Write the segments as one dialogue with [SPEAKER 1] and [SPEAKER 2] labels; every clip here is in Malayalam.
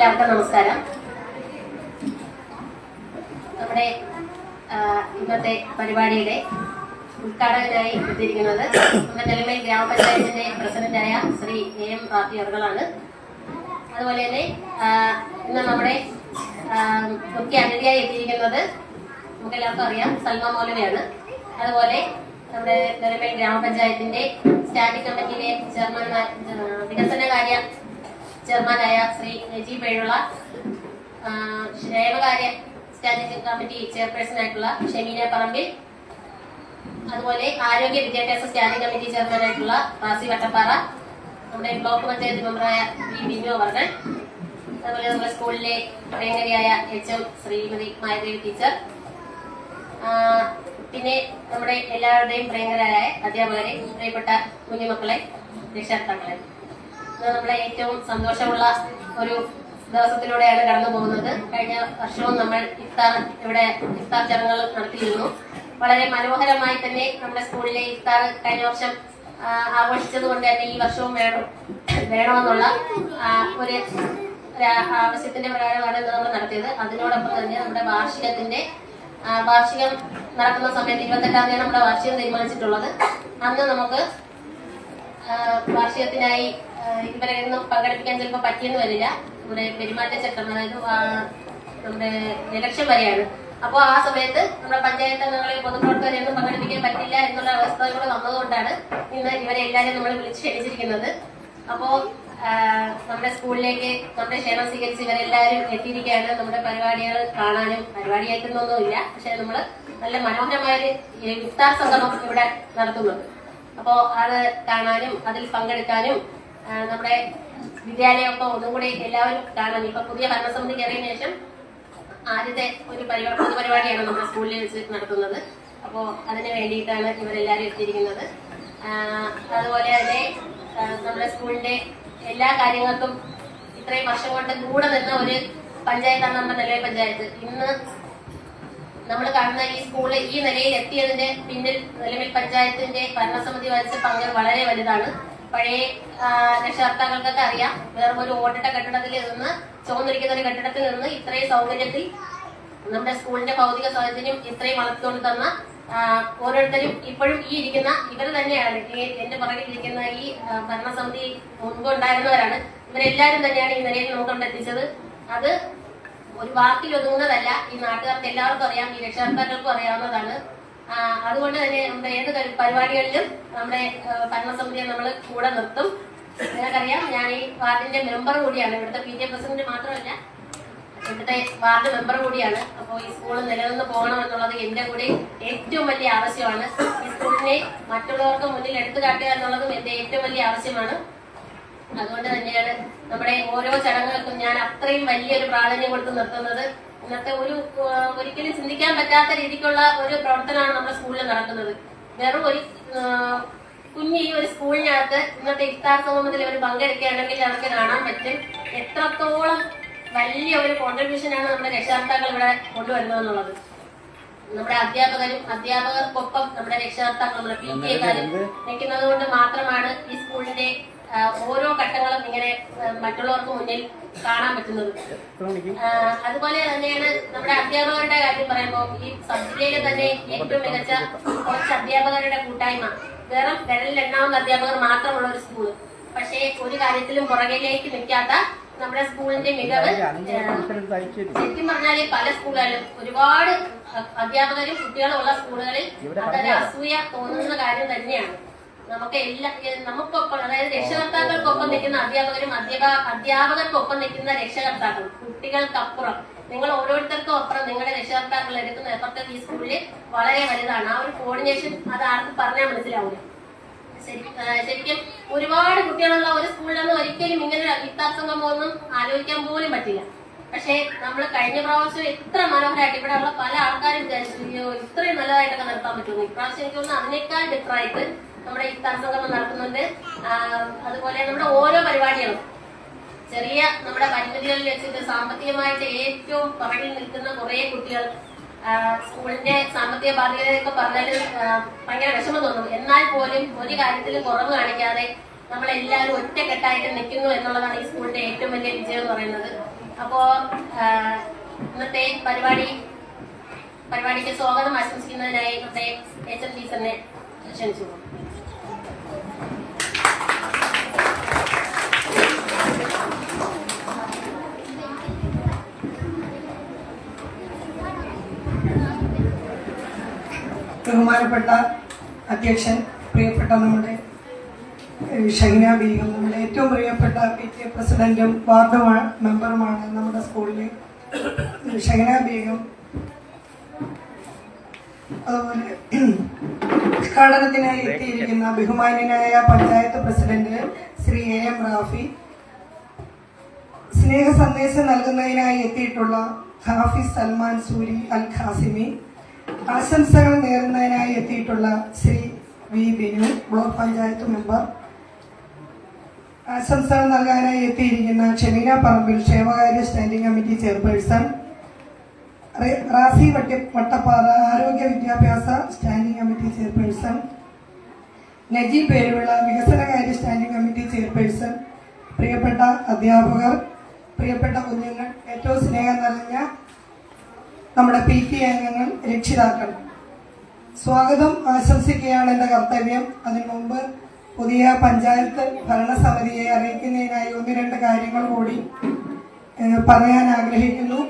[SPEAKER 1] എല്ലാവർക്കും നമസ്കാരം. നമ്മുടെ ഇന്നത്തെ പരിപാടിയുടെ ഉദ്ഘാടകനായി എത്തിയിരിക്കുന്നത് നമ്മുടെ നെല്ലിമേൽ ഗ്രാമപഞ്ചായത്തിന്റെ പ്രസിഡന്റായ ശ്രീ എം റാഫി അവർകളാണ്. അതുപോലെ തന്നെ ഇന്ന് നമ്മുടെ മുഖ്യ അതിഥിയായി എത്തിയിരിക്കുന്നത് നമുക്കെല്ലാവർക്കും അറിയാം സൽമ മൗലവിയാണ്. അതുപോലെ നമ്മുടെ നെല്ലിമേൽ ഗ്രാമപഞ്ചായത്തിന്റെ സ്റ്റാൻഡിംഗ് കമ്മിറ്റിയിലെ വികസനകാര്യ ചെയർമാനായ ശ്രീ നജീബ് പേഴുള്ള, ക്ഷേമകാര്യ സ്റ്റാൻഡിംഗ് കമ്മിറ്റി ചെയർപേഴ്സൺ ആയിട്ടുള്ള ഷമീന പറമ്പിൽ, അതുപോലെ ആരോഗ്യ വിദ്യാഭ്യാസ സ്റ്റാൻഡിംഗ് കമ്മിറ്റി ചെയർമാനായിട്ടുള്ള റാസി വട്ടപ്പാറ, നമ്മുടെ ബ്ലോക്ക് പഞ്ചായത്ത് മെമ്പറായ വി ബിനു അവർകൾ, അതുപോലെ നമ്മുടെ സ്കൂളിലെ പ്രിയങ്കരിയായ HM ശ്രീമതി മായദേവി ടീച്ചർ, പിന്നെ നമ്മുടെ എല്ലാവരുടെയും പ്രിയങ്കരായ അധ്യാപകരെ, പ്രിയപ്പെട്ട കുഞ്ഞുമക്കളെ, രക്ഷകർത്താക്കളെ, നമ്മളെ ഏറ്റവും സന്തോഷമുള്ള ഒരു ദിവസത്തിലൂടെയാണ് കടന്നു പോകുന്നത്. കഴിഞ്ഞ വർഷവും നമ്മൾ ഇഫ്താർ ചടങ്ങുകൾ നടത്തിയിരുന്നു. വളരെ മനോഹരമായി തന്നെ നമ്മുടെ സ്കൂളിലെ ഇഫ്താർ കഴിഞ്ഞ വർഷം ആഘോഷിച്ചത് കൊണ്ട് തന്നെ ഈ വർഷവും വേണമെന്നുള്ള ഒരു ആവശ്യത്തിന്റെ പ്രകാരമാണ് നമ്മൾ നടത്തിയത്. അതിനോടൊപ്പം തന്നെ നമ്മുടെ വാർഷികം നടക്കുന്ന സമയത്ത് 28-ാം തീയതി നമ്മുടെ വാർഷികം തീരുമാനിച്ചിട്ടുള്ളത്. അന്ന് നമുക്ക് വാർഷികത്തിനായി ഇവരെ ഒന്നും പങ്കെടുപ്പിക്കാൻ ചിലപ്പോൾ പറ്റിയെന്ന് വരില്ല. നമ്മുടെ പെരുമാറ്റച്ചട്ടം, അതായത് നമ്മുടെ ഇലക്ഷൻ വരെയാണ്. അപ്പോൾ ആ സമയത്ത് നമ്മുടെ പഞ്ചായത്ത് അംഗങ്ങളെ പൊതുപ്രവർത്തകരെ ഒന്നും പങ്കെടുപ്പിക്കാൻ പറ്റില്ല എന്നുള്ള അവസ്ഥയോടെ വന്നതുകൊണ്ടാണ് ഇന്ന് ഇവരെ എല്ലാവരും നമ്മൾ വിളിച്ച് ക്ഷണിച്ചിരിക്കുന്നത്. അപ്പോൾ നമ്മുടെ സ്കൂളിലേക്ക് നമ്മുടെ ക്ഷണം സ്വീകരിച്ച് ഇവരെല്ലാവരും എത്തിയിരിക്കുകയാണ്. നമ്മുടെ പരിപാടികൾ കാണാനും, പരിപാടിയായിട്ടൊന്നുമില്ല, പക്ഷെ നമ്മൾ നല്ല മനോഹരമായൊരു ഇഫ്താർ സംഗമം ഇവിടെ നടത്തുന്നുണ്ട്. അപ്പോൾ അത് കാണാനും അതിൽ പങ്കെടുക്കാനും നമ്മുടെ വിദ്യാലയമൊക്കെ ഒന്നും കൂടി എല്ലാവരും കാണാനും, ഇപ്പൊ പുതിയ ഭരണസമിതി കയറിയതിനു ശേഷം ആദ്യത്തെ ഒരു പൊതുപരിപാടിയാണ് നമ്മുടെ സ്കൂളിൽ വെച്ച് നടത്തുന്നത്. അപ്പോൾ അതിന് വേണ്ടിയിട്ടാണ് ഇവരെല്ലാവരും എത്തിയിരിക്കുന്നത്. അതുപോലെ തന്നെ നമ്മുടെ സ്കൂളിന്റെ എല്ലാ കാര്യങ്ങൾക്കും ഇത്രയും വർഷം കൊണ്ട് കൂടെ നിന്ന ഒരു പഞ്ചായത്താണ് നമ്മുടെ നെല്ലിമേൽ പഞ്ചായത്ത്. ഇന്ന് നമ്മൾ കാണുന്ന ഈ സ്കൂള് ഈ നിലയിൽ എത്തിയതിന്റെ പിന്നിൽ നെല്ലിമേൽ പഞ്ചായത്തിന്റെ ഭരണസമിതി വഹിച്ച പങ്ക് വളരെ വലുതാണ്. പഴയ രക്ഷകർത്താക്കൾക്കൊക്കെ അറിയാം, വേറെ ഒരു ഓടിട്ട കെട്ടിടത്തിൽ നിന്ന്, ചുവന്നിരിക്കുന്ന ഒരു കെട്ടിടത്തിൽ നിന്ന് ഇത്രയും സൗകര്യത്തിൽ നമ്മുടെ സ്കൂളിന്റെ ഭൗതിക സൗകര്യം ഇത്രയും വളർത്തിക്കൊണ്ട് തന്ന ഓരോരുത്തരും ഇപ്പോഴും ഈ ഇരിക്കുന്ന ഇവർ തന്നെയാണ്. എന്റെ പുറകിലിരിക്കുന്ന ഈ ഭരണസമിതി മുൻപ് ഉണ്ടായിരുന്നവരാണ്. ഇവരെല്ലാവരും തന്നെയാണ് ഈ നിലയിൽ നമുക്ക് എത്തിച്ചത്. അത് ഒരു വാക്കിൽ ഒതുങ്ങുന്നതല്ല. ഈ നാട്ടുകാർക്ക് എല്ലാവർക്കും അറിയാം, ഈ രക്ഷകർത്താക്കൾക്കും അറിയാവുന്നതാണ്. അതുകൊണ്ട് തന്നെ നമ്മുടെ ഏത് പരിപാടികളിലും നമ്മുടെ ഭരണസമിതിയെ നമ്മൾ കൂടെ നിർത്തും. നിങ്ങൾക്കറിയാം, ഞാൻ ഈ വാർഡിന്റെ മെമ്പർ കൂടിയാണ്. ഇവിടുത്തെ PTA പ്രസിഡന്റ് മാത്രമല്ല, ഇവിടുത്തെ വാർഡ് മെമ്പർ കൂടിയാണ്. അപ്പോൾ ഈ സ്കൂൾ നിലനിന്ന് പോകണമെന്നുള്ളത് എന്റെ കൂടി ഏറ്റവും വലിയ ആവശ്യമാണ്. ഈ സ്കൂളിനെ മറ്റുള്ളവർക്ക് മുന്നിൽ എടുത്തു കാട്ടുക എന്നുള്ളതും എന്റെ ഏറ്റവും വലിയ ആവശ്യമാണ്. അതുകൊണ്ട് തന്നെയാണ് നമ്മുടെ ഓരോ ചടങ്ങുകൾക്കും ഞാൻ അത്രയും വലിയൊരു പ്രാധാന്യം കൊടുത്ത് നിർത്തുന്നത്. ഇന്നത്തെ ഒരിക്കലും ചിന്തിക്കാൻ പറ്റാത്ത രീതിക്കുള്ള ഒരു പ്രവർത്തനമാണ് നമ്മുടെ സ്കൂളിൽ നടക്കുന്നത്. വെറും ഒരു ഈ ഒരു സ്കൂളിനകത്ത് ഇന്നത്തെ ഇഫ്താർ സംഗമത്തിൽ ഇവർ പങ്കെടുക്കുകയാണെങ്കിൽ അവർക്ക് കാണാൻ പറ്റും എത്രത്തോളം വലിയ ഒരു കോൺട്രിബ്യൂഷനാണ് നമ്മുടെ രക്ഷകർത്താക്കൾ ഇവിടെ കൊണ്ടുവരുന്നതെന്നുള്ളത്. നമ്മുടെ അധ്യാപകർക്കൊപ്പം നമ്മുടെ രക്ഷകർത്താക്കൾ, നമ്മുടെ PTA-കാരും നിൽക്കുന്നത് കൊണ്ട് മാത്രമാണ് ഈ സ്കൂളിന്റെ ഓരോ ഘട്ടങ്ങളും ഇങ്ങനെ മറ്റുള്ളവർക്ക് മുന്നിൽ കാണാൻ പറ്റുന്നത്. അതുപോലെ തന്നെയാണ് നമ്മുടെ അധ്യാപകരുടെ കാര്യം പറയുമ്പോൾ ഈ സബ് ജില്ലയിലെ തന്നെ ഏറ്റവും മികച്ച കുറച്ച് അധ്യാപകരുടെ കൂട്ടായ്മ, വേറെ വിരലിലെണ്ണാവുന്ന അധ്യാപകർ മാത്രമുള്ള ഒരു സ്കൂള്. പക്ഷേ ഒരു കാര്യത്തിലും പുറകിലേക്ക് നിൽക്കാത്ത നമ്മുടെ സ്കൂളിന്റെ മികവ് ശരിക്കും പറഞ്ഞാല് പല സ്കൂളുകളിലും ഒരുപാട് അധ്യാപകരും കുട്ടികളും ഉള്ള സ്കൂളുകളിൽ അതൊരു അസൂയ തോന്നുന്ന കാര്യം തന്നെയാണ്. നമുക്കൊപ്പം, അതായത് രക്ഷകർത്താക്കൾക്കൊപ്പം നിൽക്കുന്ന അധ്യാപകരും അധ്യാപകർക്കൊപ്പം നിൽക്കുന്ന രക്ഷകർത്താക്കളും, കുട്ടികൾക്കപ്പുറം നിങ്ങൾ ഓരോരുത്തർക്കും അപ്പുറം നിങ്ങളുടെ രക്ഷകർത്താക്കൾ എടുക്കുന്ന എഫർട്ട് ഈ സ്കൂളിൽ വളരെ വലുതാണ്. ആ ഒരു കോർഡിനേഷൻ അത് ആർക്കും പറഞ്ഞാൽ മനസ്സിലാവില്ല. ശരിക്കും ഒരുപാട് കുട്ടികളുള്ള ഒരു സ്കൂളിലൊന്നും ഒരിക്കലും ഇങ്ങനെ ഇഫ്താർ സംഗമമൊന്നും ആലോചിക്കാൻ പോലും പറ്റില്ല. പക്ഷെ നമ്മൾ കഴിഞ്ഞ പ്രാവശ്യം എത്ര മനോഹരമായിട്ട് ഇവിടെ ഉള്ള പല ആൾക്കാരും ഇത്രയും നല്ലതായിട്ടൊക്കെ നടത്താൻ പറ്റുന്നു. ഇപ്രാവശ്യം എനിക്ക് തോന്നുന്നു അതിനേക്കാൾ ബെറ്ററായിട്ട് നമ്മുടെ ഇഫ്താർ സംഗമം നടത്തുന്നുണ്ട്. അതുപോലെ നമ്മുടെ ഓരോ പരിപാടികളും ചെറിയ നമ്മുടെ പരിമിതികളിൽ വെച്ചിട്ട് സാമ്പത്തികമായിട്ട് ഏറ്റവും പുറകിൽ നിൽക്കുന്ന കുറെ കുട്ടികൾ, സ്കൂളിന്റെ സാമ്പത്തിക ബാധ്യതയൊക്കെ പറഞ്ഞാൽ ഭയങ്കര വിഷമം തോന്നും. എന്നാൽ പോലും ഒരു കാര്യത്തിൽ കുറവ് കാണിക്കാതെ നമ്മളെല്ലാവരും ഒറ്റക്കെട്ടായിട്ട് നിൽക്കുന്നു എന്നുള്ളതാണ് ഈ സ്കൂളിന്റെ ഏറ്റവും വലിയ വിജയം എന്ന് പറയുന്നത്. അപ്പോ ഇന്നത്തെ പരിപാടിക്ക് സ്വാഗതം ആശംസിക്കുന്നതിനായി ഇന്നത്തെ HM ടീച്ചറിനെ ക്ഷണിച്ചു.
[SPEAKER 2] ബഹുമാനപ്പെട്ട അധ്യക്ഷൻ, പ്രിയപ്പെട്ട നമ്മുടെ ഷഹീന ബീഗം, നമ്മുടെ ഏറ്റവും പ്രിയപ്പെട്ട PTA പ്രസിഡന്റും വാർഡ് മെമ്പറുമാണ് നമ്മുടെ സ്കൂളിലെ ഷഹീന ബീഗം. അതുപോലെ ഉദ്ഘാടനത്തിനായി എത്തിയിരിക്കുന്ന ബഹുമാന്യനായ പഞ്ചായത്ത് പ്രസിഡന്റ് ശ്രീ AM റാഫി, സ്നേഹ സന്ദേശം നൽകുന്നതിനായി എത്തിയിട്ടുള്ള ഹാഫിസ് സൽമാൻ സൂരി അൽ ഖാസിമി, ആശംസകൾ നേരുന്നതിനായി എത്തിയിട്ടുള്ള Shri V Binu, block panchayat member, ആശംസകൾ നൽകാനായി എത്തിയിരിക്കുന്ന ഷെമീന പറമ്പിൽ, ക്ഷേമകാര്യ standing committee chairperson, Razi Vattappara, ആരോഗ്യ വിദ്യാഭ്യാസ standing committee chairperson, Najeeb Peruvila, വികസനകാര്യ സ്റ്റാൻഡിംഗ് കമ്മിറ്റി ചെയർപേഴ്സൺ, പ്രിയപ്പെട്ട അധ്യാപകർ, പ്രിയപ്പെട്ട കുഞ്ഞുങ്ങൾ, ഏറ്റവും സ്നേഹം നിറഞ്ഞ നമ്മുടെ PTA അംഗങ്ങൾ, രക്ഷിതാക്കൾ, സ്വാഗതം ആശംസിക്കുകയാണ് എൻ്റെ കർത്തവ്യം. അതിനു മുമ്പ് പുതിയ പഞ്ചായത്ത് ഭരണസമിതിയെ അറിയിക്കുന്നതിനായി 1-2 കാര്യങ്ങൾ കൂടി പറയാൻ ആഗ്രഹിക്കുന്നു.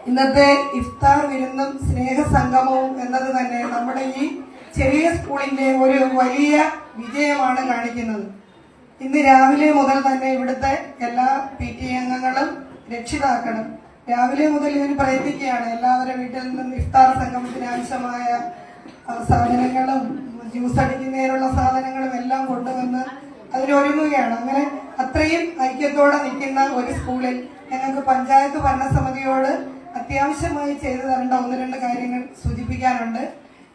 [SPEAKER 2] ഇന്നത്തെ ഇഫ്താർ വിരുന്നും സ്നേഹസംഗമവും എന്നത് തന്നെ നമ്മുടെ ഈ ചെറിയ സ്കൂളിന്റെ ഒരു വലിയ വിജയമാണ് കാണിക്കുന്നത്. ഇന്ന് രാവിലെ മുതൽ തന്നെ ഇവിടുത്തെ എല്ലാ PTA അംഗങ്ങളും രക്ഷിതാക്കളും രാവിലെ മുതൽ ഇവർ പ്രയത്നിക്കുകയാണ്. എല്ലാവരുടെ വീട്ടിൽ നിന്നും ഇഫ്താർ സംഗമത്തിന് ആവശ്യമായ സാധനങ്ങളും ജ്യൂസ് അടിക്കുന്നതിനുള്ള സാധനങ്ങളും എല്ലാം കൊണ്ടുവന്ന് അതിനൊരുങ്ങുകയാണ്. അങ്ങനെ അത്രയും ഐക്യത്തോടെ നിൽക്കുന്ന ഒരു സ്കൂളിൽ ഞങ്ങൾക്ക് പഞ്ചായത്ത് ഭരണസമിതിയോട് അത്യാവശ്യമായി ചെയ്തു തരേണ്ട 1-2 കാര്യങ്ങൾ സൂചിപ്പിക്കാനുണ്ട്.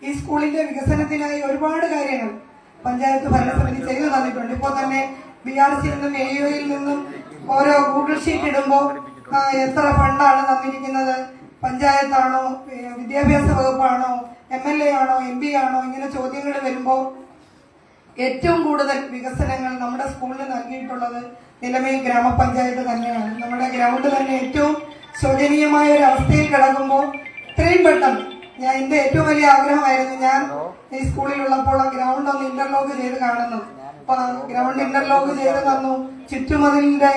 [SPEAKER 2] ഈ സ്കൂളിന്റെ വികസനത്തിനായി ഒരുപാട് കാര്യങ്ങൾ പഞ്ചായത്ത് ഭരണസമിതി ചെയ്തു തന്നിട്ടുണ്ട്. ഇപ്പോൾ തന്നെ BRCയിൽ നിന്നും AUയിൽ നിന്നും ഓരോ ഗൂഗിൾ ഷീറ്റ് ഇടുമ്പോൾ എത്ര ഫണ്ടാണ് തന്നിരിക്കുന്നത്, പഞ്ചായത്താണോ, വിദ്യാഭ്യാസ വകുപ്പാണോ, MLA ആണോ, MP ആണോ, ഇങ്ങനെ ചോദ്യങ്ങൾ വരുമ്പോൾ ഏറ്റവും കൂടുതൽ വികസനങ്ങൾ നമ്മുടെ സ്കൂളിന് നൽകിയിട്ടുള്ളത് നിലമേൽ ഗ്രാമപഞ്ചായത്ത് തന്നെയാണ്. നമ്മുടെ ഗ്രൗണ്ട് തന്നെ ഏറ്റവും ശോചനീയമായ ഒരു അവസ്ഥയിൽ കിടക്കുമ്പോൾ ഇത്രയും പെട്ടെന്ന് എന്റെ ഏറ്റവും വലിയ ആഗ്രഹമായിരുന്നു, ഞാൻ ഈ സ്കൂളിലുള്ളപ്പോൾ ആ ഗ്രൗണ്ട് ഒന്ന് ഇന്റർലോക്ക് ചെയ്ത് കാണുന്നു. അപ്പൊ ഗ്രൗണ്ട് ഇന്റർലോക്ക് ചെയ്ത് തന്നു. ചുറ്റുമതിലിന്റെ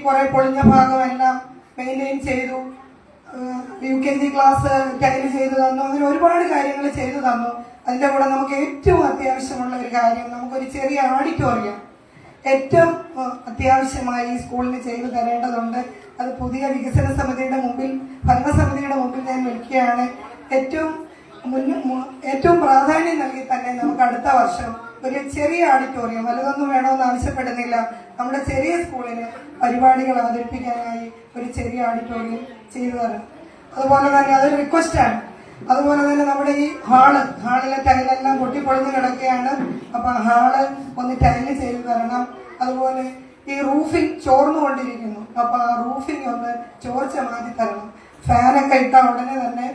[SPEAKER 2] കുറെ പൊളിഞ്ഞ ഭാഗമെല്ലാം മെയിൻറ്റെയിൻ ചെയ്തു. UKG ക്ലാസ് ടൈല് ചെയ്തു തന്നു. അങ്ങനെ ഒരുപാട് കാര്യങ്ങൾ ചെയ്തു തന്നു. അതിന്റെ കൂടെ നമുക്ക് ഏറ്റവും അത്യാവശ്യമുള്ള ഒരു കാര്യം, നമുക്കൊരു ചെറിയ ഓഡിറ്റോറിയം ഏറ്റവും അത്യാവശ്യമായി ഈ സ്കൂളിന് ചെയ്തു തരേണ്ടതുണ്ട്. അത് പുതിയ വികസന സമിതിയുടെ മുമ്പിൽ, ഭരണസമിതിയുടെ മുമ്പിൽ ഞാൻ വെക്കുകയാണ്. ഏറ്റവും പ്രാധാന്യം നൽകി തന്നെ നമുക്ക് അടുത്ത വർഷം ഒരു ചെറിയ ഓഡിറ്റോറിയം, വലുതൊന്നും വേണമെന്ന് ആവശ്യപ്പെടുന്നില്ല, നമ്മുടെ ചെറിയ സ്കൂളിന് പരിപാടികൾ അവതരിപ്പിക്കാനായി ഒരു ചെറിയ ഓഡിറ്റോറിയം ചെയ്തു തരണം. അതുപോലെ തന്നെ അതൊരു റിക്വസ്റ്റാണ്. അതുപോലെ തന്നെ നമ്മുടെ ഈ ഹാളിലെ ടൈലെല്ലാം പൊട്ടിപ്പൊളിഞ്ഞ് കിടക്കുകയാണ്. അപ്പൊ ഹാള് ഒന്ന് ടൈല് ചെയ്തു തരണം. അതുപോലെ ഈ റൂഫിംഗ് ചോർന്നുകൊണ്ടിരിക്കുന്നു. അപ്പൊ ആ റൂഫിംഗ് ഒന്ന് ചോർച്ച മാറ്റി തരണം. ഫാനൊക്കെ ഇട്ട ഉടനെ തന്നെ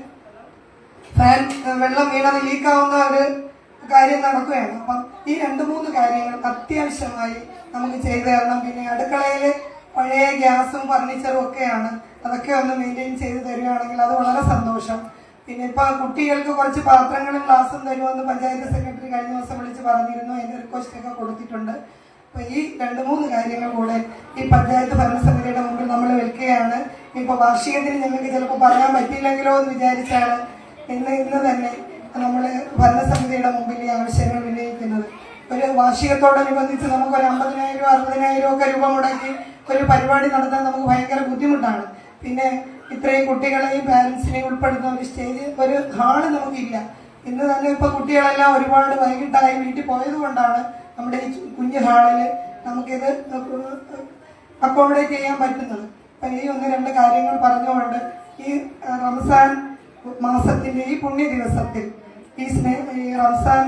[SPEAKER 2] ഫാൻ വെള്ളം വീണത് ലീക്കാവുന്ന ഒരു കാര്യം നടക്കുകയാണ്. അപ്പം ഈ 2-3 കാര്യങ്ങൾ അത്യാവശ്യമായി നമുക്ക് ചെയ്തു തരണം. പിന്നെ അടുക്കളയിൽ പഴയ ഗ്യാസും ഫർണിച്ചറും ഒക്കെയാണ്, അതൊക്കെ ഒന്ന് മെയിൻറ്റെയിൻ ചെയ്ത് തരികയാണെങ്കിൽ അത് വളരെ സന്തോഷം. പിന്നെ ഇപ്പൊ കുട്ടികൾക്ക് കുറച്ച് പാത്രങ്ങളും ഗ്ലാസും തരുമെന്ന് പഞ്ചായത്ത് സെക്രട്ടറി കഴിഞ്ഞ ദിവസം വിളിച്ച് പറഞ്ഞിരുന്നു. അതിന്റെ റിക്വസ്റ്റ് ഒക്കെ കൊടുത്തിട്ടുണ്ട്. അപ്പൊ ഈ 2-3 കാര്യങ്ങൾ കൂടെ ഈ പഞ്ചായത്ത് ഭരണസമിതിയുടെ മുമ്പിൽ നമ്മൾ വെക്കുകയാണ്. ഇപ്പൊ വാർഷികത്തിന് ഞങ്ങൾക്ക് ചിലപ്പോൾ പറയാൻ പറ്റിയില്ലെങ്കിലോ എന്ന് വിചാരിച്ചാണ് ഇന്ന് തന്നെ നമ്മൾ ഭരണസമിതിയുടെ മുമ്പിൽ ഈ ആവശ്യങ്ങൾ ഉന്നയിക്കുന്നത്. ഒരു വാർഷികത്തോടനുബന്ധിച്ച് നമുക്ക് ഒരു 50,000 60,000 ഒക്കെ രൂപ മുടക്കി ഒരു പരിപാടി നടത്താൻ നമുക്ക് ഭയങ്കര ബുദ്ധിമുട്ടാണ്. പിന്നെ ഇത്രയും കുട്ടികളെയും പാരന്റ്സിനെയും ഉൾപ്പെടുന്ന ഒരു സ്റ്റേജ്, ഒരു ഹാള് നമുക്കില്ല. ഇന്ന് തന്നെ ഇപ്പൊ കുട്ടികളെല്ലാം ഒരുപാട് വൈകിട്ടായി വീട്ടിൽ പോയത് കൊണ്ടാണ് നമ്മുടെ ഈ കുഞ്ഞു ഹാളില് നമുക്കിത് അക്കോമഡേറ്റ് ചെയ്യാൻ പറ്റുന്നത്. അപ്പൊ ഈ 1-2 കാര്യങ്ങൾ പറഞ്ഞുകൊണ്ട് ഈ റംസാൻ മാസത്തിന്റെ ഈ പുണ്യ ദിവസത്തിൽ ഈ റംസാൻ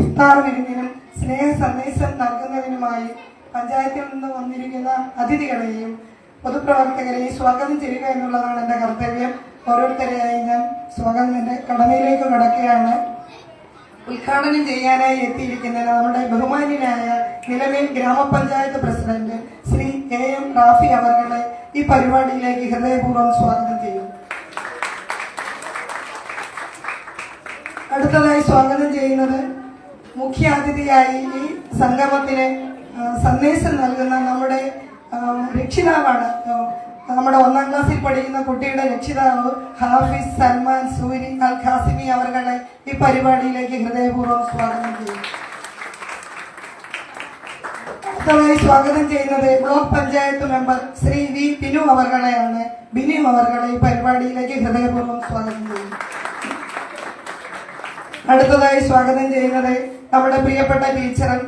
[SPEAKER 2] ഇഫ്താർ വിരുന്നിനും സ്നേഹ സന്ദേശം നൽകുന്നതിനുമായി പഞ്ചായത്തിൽ നിന്ന് വന്നിരിക്കുന്ന അതിഥികളെയും പൊതുപ്രവർത്തകരെയും സ്വാഗതം ചെയ്യുക എന്നുള്ളതാണ് എന്റെ കർത്തവ്യം. ഓരോരുത്തരെയായി ഞാൻ സ്വാഗതം എന്റെ കടമയിലേക്ക് കടക്കുകയാണ്. ഉദ്ഘാടനം ചെയ്യാനായി എത്തിയിരിക്കുന്ന നമ്മുടെ ബഹുമാന്യനായ നിലമേൽ ഗ്രാമപഞ്ചായത്ത് പ്രസിഡന്റ് ശ്രീ AM റാഫി അവരെ ഈ പരിപാടിയിലേക്ക് ഹൃദയപൂർവ്വം സ്വാഗതം ചെയ്യുന്നു. അടുത്തതായി സ്വാഗതം ചെയ്യുന്നത് മുഖ്യാതിഥിയായി ഈ സംഗമത്തിന് സന്ദേശം നൽകുന്ന നമ്മുടെ രക്ഷിതാവാണ്. നമ്മുടെ 1ാം ക്ലാസ്സിൽ പഠിക്കുന്ന കുട്ടിയുടെ രക്ഷിതാവ് ഹാഫിസ് സൽമാൻ സൂരി അൽ ഖാസിമി അവരെ ഈ പരിപാടിയിലേക്ക് ഹൃദയപൂർവ്വം സ്വാഗതം ചെയ്യുന്നു. അടുത്തതായി സ്വാഗതം ചെയ്യുന്നത് block panchayat member Shri V Binu അവർകളെയാണ്. ബിനു അവർകളെ ഈ പരിപാടിയിലേക്ക് ഹൃദയപൂർവ്വം സ്വാഗതം ചെയ്യുന്നു. അടുത്തതായി സ്വാഗതം ചെയ്യുന്നത് നമ്മുടെ പ്രിയപ്പെട്ട ടീച്ചറും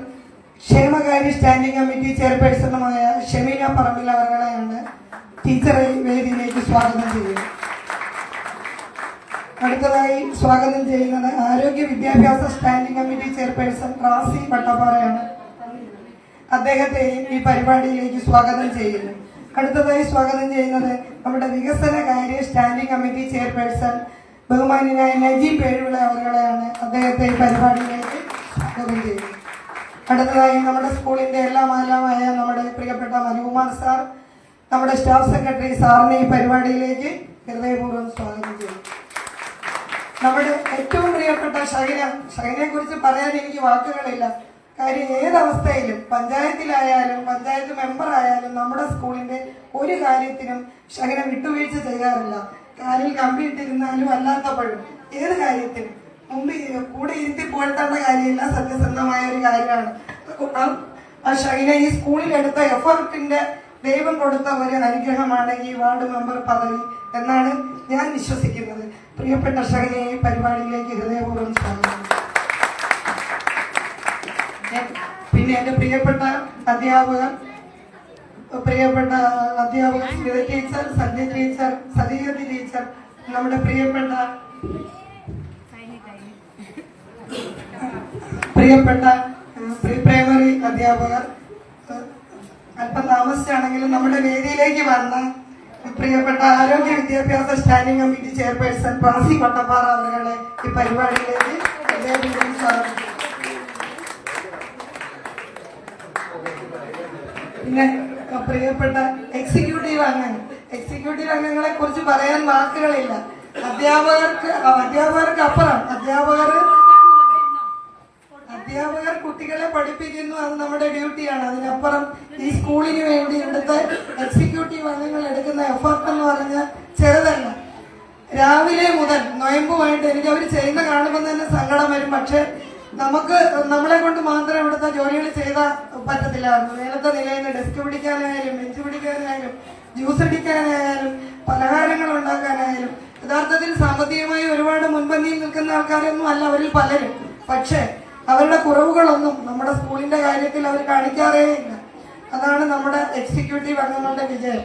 [SPEAKER 2] ക്ഷേമകാര്യ സ്റ്റാൻഡിംഗ് കമ്മിറ്റി ചെയർപേഴ്സണുമായ ഷെമീന പറമ്പിൽ അവർകളെയാണ്. ടീച്ചറെ വേദിയിലേക്ക് സ്വാഗതം ചെയ്യുന്നു. അടുത്തതായി സ്വാഗതം ചെയ്യുന്നത് ആരോഗ്യ വിദ്യാഭ്യാസ സ്റ്റാൻഡിംഗ് കമ്മിറ്റി ചെയർപേഴ്സൺ റാസി വട്ടപ്പാറയാണ്. അദ്ദേഹത്തെയും ഈ പരിപാടിയിലേക്ക് സ്വാഗതം ചെയ്യുന്നു. അടുത്തതായി സ്വാഗതം ചെയ്യുന്നത് നമ്മുടെ വികസന കാര്യ സ്റ്റാൻഡിംഗ് കമ്മിറ്റി ചെയർപേഴ്സൺ ബഹുമാന്യനായ നജീബ് പേഴുവിള അവരുടെയാണ്. അദ്ദേഹത്തെ ഈ പരിപാടിയിലേക്ക് സ്വാഗതം ചെയ്യുന്നു. അടുത്തതായി നമ്മുടെ സ്കൂളിന്റെ എല്ലാമായ നമ്മുടെ പ്രിയപ്പെട്ട മനുകുമാർ സാർ, നമ്മുടെ സ്റ്റാഫ് സെക്രട്ടറി സാറിനെ ഈ പരിപാടിയിലേക്ക് ഹൃദയപൂർവ്വം സ്വാഗതം ചെയ്യുന്നു. നമ്മുടെ ഏറ്റവും പ്രിയപ്പെട്ട ഷഹീനെ കുറിച്ച് പറയാൻ എനിക്ക് വാക്കുകളില്ല. കാര്യം ഏതവസ്ഥയിലും പഞ്ചായത്തിലായാലും പഞ്ചായത്ത് മെമ്പർ ആയാലും നമ്മുടെ സ്കൂളിന്റെ ഒരു കാര്യത്തിനും ഷഹീന വിട്ടുവീഴ്ച ചെയ്യാറില്ല. കാലിൽ കമ്പിയിട്ടിരുന്നാലും അല്ലാത്തപ്പോഴും ഏത് കാര്യത്തിനും മുമ്പ് കൂടെ ഇരുത്തി പുകഴ്ത്തേണ്ട കാര്യമില്ല, സത്യസന്ധമായ ഒരു കാര്യമാണ്. ആ ഷഹീന ഈ സ്കൂളിൽ എടുത്ത എഫർട്ടിന്റെ ദൈവം കൊടുത്ത ഒരു അനുഗ്രഹമാണ് ഈ വാർഡ് മെമ്പർ പദവി എന്നാണ് ഞാൻ വിശ്വസിക്കുന്നത്. പ്രിയപ്പെട്ട ഷഹീനയെ ഈ പരിപാടിയിലേക്ക് ഹൃദയപൂർവ്വം സ്വാഗതം. പിന്നെ എന്റെ പ്രിയപ്പെട്ട അധ്യാപകർ സ്മിത ടീച്ചർ, സഞ്ജയ് ടീച്ചർ, സതീയതി ടീച്ചർ, നമ്മുടെ പ്രിയപ്പെട്ട പ്രീ പ്രൈമറി അധ്യാപകർ, അല്പം താമസിച്ചാണെങ്കിലും നമ്മുടെ വേദിയിലേക്ക് വന്ന പ്രിയപ്പെട്ട ആരോഗ്യ വിദ്യാഭ്യാസ standing committee chairperson Razi Vattappara അവരെ ഈ പരിപാടിയിലേക്ക് സ്വാഗതം. പിന്നെ പ്രിയപ്പെട്ട എക്സിക്യൂട്ടീവ് അംഗങ്ങളെ കുറിച്ച് പറയാൻ വാക്കുകളില്ല. അധ്യാപകർക്ക് അപ്പുറം അധ്യാപകർ കുട്ടികളെ പഠിപ്പിക്കുന്നു, അത് നമ്മുടെ ഡ്യൂട്ടിയാണ്. അതിനപ്പുറം ഈ സ്കൂളിന് വേണ്ടി ഇവിടുത്തെ എക്സിക്യൂട്ടീവ് അംഗങ്ങൾ എടുക്കുന്ന എഫർട്ട് എന്ന് പറഞ്ഞാൽ ചെറുതല്ല. രാവിലെ മുതൽ നൊയമ്പുമായിട്ട് എനിക്ക് അവർ ചെയ്യുന്ന കാണുമ്പോൾ തന്നെ സങ്കടം വരും. പക്ഷെ നമ്മളെ കൊണ്ട് മാത്രം ഇവിടുത്തെ ജോലികൾ ചെയ്താൽ പറ്റത്തില്ലായിരുന്നു. നേരത്തെ നിലയിൽ നിന്ന് ഡെസ്ക് പിടിക്കാനായാലും ബെഞ്ച് പിടിക്കാനായാലും ജ്യൂസ് അടിക്കാനായാലും പലഹാരങ്ങൾ ഉണ്ടാക്കാനായാലും യഥാർത്ഥത്തിൽ സാമ്പത്തികമായി ഒരുപാട് മുൻപന്തിയിൽ നിൽക്കുന്ന ആൾക്കാരൊന്നും അല്ല അവരിൽ പലരും. പക്ഷെ അവരുടെ കുറവുകളൊന്നും നമ്മുടെ സ്കൂളിന്റെ കാര്യത്തിൽ അവർ കാണിക്കാറേ ഇല്ല. അതാണ് നമ്മുടെ എക്സിക്യൂട്ടീവ് അംഗങ്ങളുടെ വിജയം.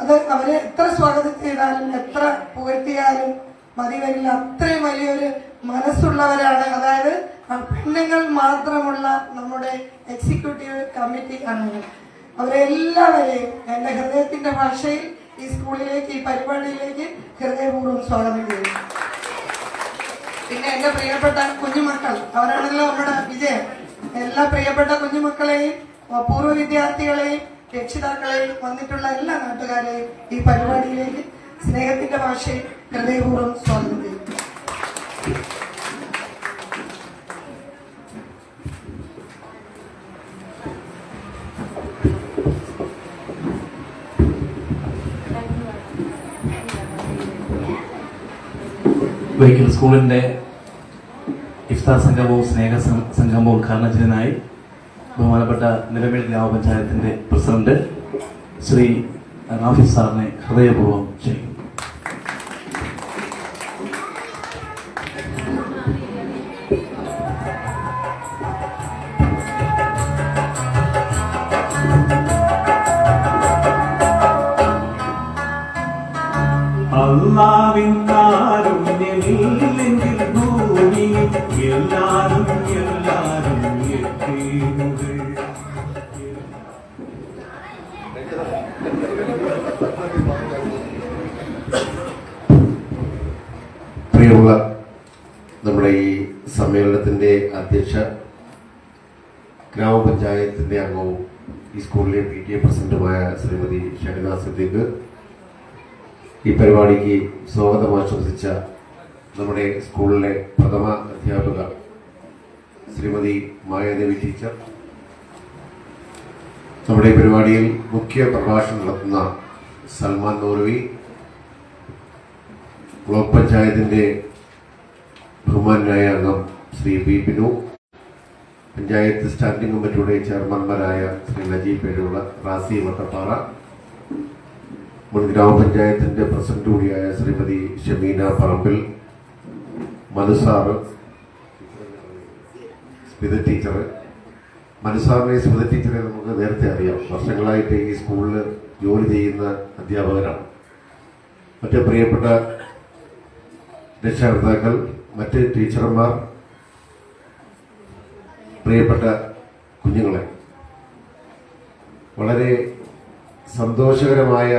[SPEAKER 2] അത് അവരെ എത്ര സ്വാഗതം ചെയ്താലും എത്ര പുകഴ്ത്തിയാലും മതി വരില്ല. അത്രയും വലിയൊരു മനസ്സുള്ളവരാണ്. അതായത് പെണ്ണുങ്ങൾ മാത്രമുള്ള നമ്മുടെ എക്സിക്യൂട്ടീവ് കമ്മിറ്റി അംഗങ്ങൾ. അവരെല്ലാവരെയും എന്റെ ഹൃദയത്തിന്റെ ഭാഷയിൽ ഈ സ്കൂളിലേക്ക്, ഈ പരിപാടിയിലേക്ക് ഹൃദയപൂർവ്വം സ്വാഗതം ചെയ്യുന്നു. പിന്നെ എന്റെ പ്രിയപ്പെട്ട കുഞ്ഞുമക്കൾ, അവരാണല്ലോ നമ്മുടെ വിജയം. എല്ലാ പ്രിയപ്പെട്ട കുഞ്ഞുമക്കളെയും പൂർവ്വ വിദ്യാർത്ഥികളെയും രക്ഷിതാക്കളെയും വന്നിട്ടുള്ള എല്ലാ നാട്ടുകാരെയും ഈ പരിപാടിയിലേക്ക് സ്നേഹത്തിന്റെ ഭാഷയിൽ ഹൃദയപൂർവ്വം സ്വാഗതം ചെയ്യുന്നു.
[SPEAKER 3] വൈക്കൽ സ്കൂളിന്റെ ഇഫ്താർ സംഗമവും സ്നേഹ സംഗമവും ഉദ്ഘാടനം ചെയ്യുന്നതിനായി ബഹുമാനപ്പെട്ട നിലമേൽ ഗ്രാമപഞ്ചായത്തിന്റെ പ്രസിഡന്റ് ശ്രീ റാഫി സാറിനെ ഹൃദയപൂർവ്വം ക്ഷണിക്കുന്നു.
[SPEAKER 4] അല്ലാവിന്നാരുണ്യമില്ലെങ്കിൽ ഭൂമിയിൽ എല്ലാരും എത്തീരുകൾ.
[SPEAKER 5] പ്രിയമുള്ള നമ്മുടെ ഈ സമ്മേളനത്തിന്റെ അധ്യക്ഷ, ഗ്രാമപഞ്ചായത്തിന്റെ അംഗവും ഈ സ്കൂളിലെ PTA പ്രസിഡന്റുമായ ശ്രീമതി ഷഹന സിദ്ദീഖ്, ഈ പരിപാടിക്ക് സ്വാഗതം ആശംസിച്ച നമ്മുടെ സ്കൂളിലെ പ്രഥമ അധ്യാപക ശ്രീമതി മായാദേവി ടീച്ചർ, നമ്മുടെ പരിപാടിയിൽ മുഖ്യ പ്രഭാഷണം നടത്തുന്ന സൽമാൻ നോർവി, ബ്ലോക്ക് പഞ്ചായത്തിന്റെ ബഹുമാനായ അംഗം ശ്രീ ബി ബിനു, പഞ്ചായത്ത് സ്റ്റാൻഡിംഗ് കമ്മിറ്റിയുടെ ചെയർമാൻമാരായ ശ്രീ നജീബ് പേരുള്ള, റാസി വട്ടപ്പാറ, മുൻ ഗ്രാമപഞ്ചായത്തിന്റെ പ്രസിഡന്റ് കൂടിയായ ശ്രീമതി ഷമീന പറമ്പിൽ, മനുസാറ്, സ്മിത ടീച്ചർ. മനുസാറിനെ സ്മിത ടീച്ചറെ നമുക്ക് നേരത്തെ അറിയാം, വർഷങ്ങളായിട്ട് ഈ സ്കൂളിൽ ജോലി ചെയ്യുന്ന അധ്യാപകരാണ്. മറ്റ് പ്രിയപ്പെട്ട രക്ഷകർത്താക്കൾ, മറ്റ് ടീച്ചർമാർ, പ്രിയപ്പെട്ട കുഞ്ഞുങ്ങളെ, വളരെ സന്തോഷകരമായ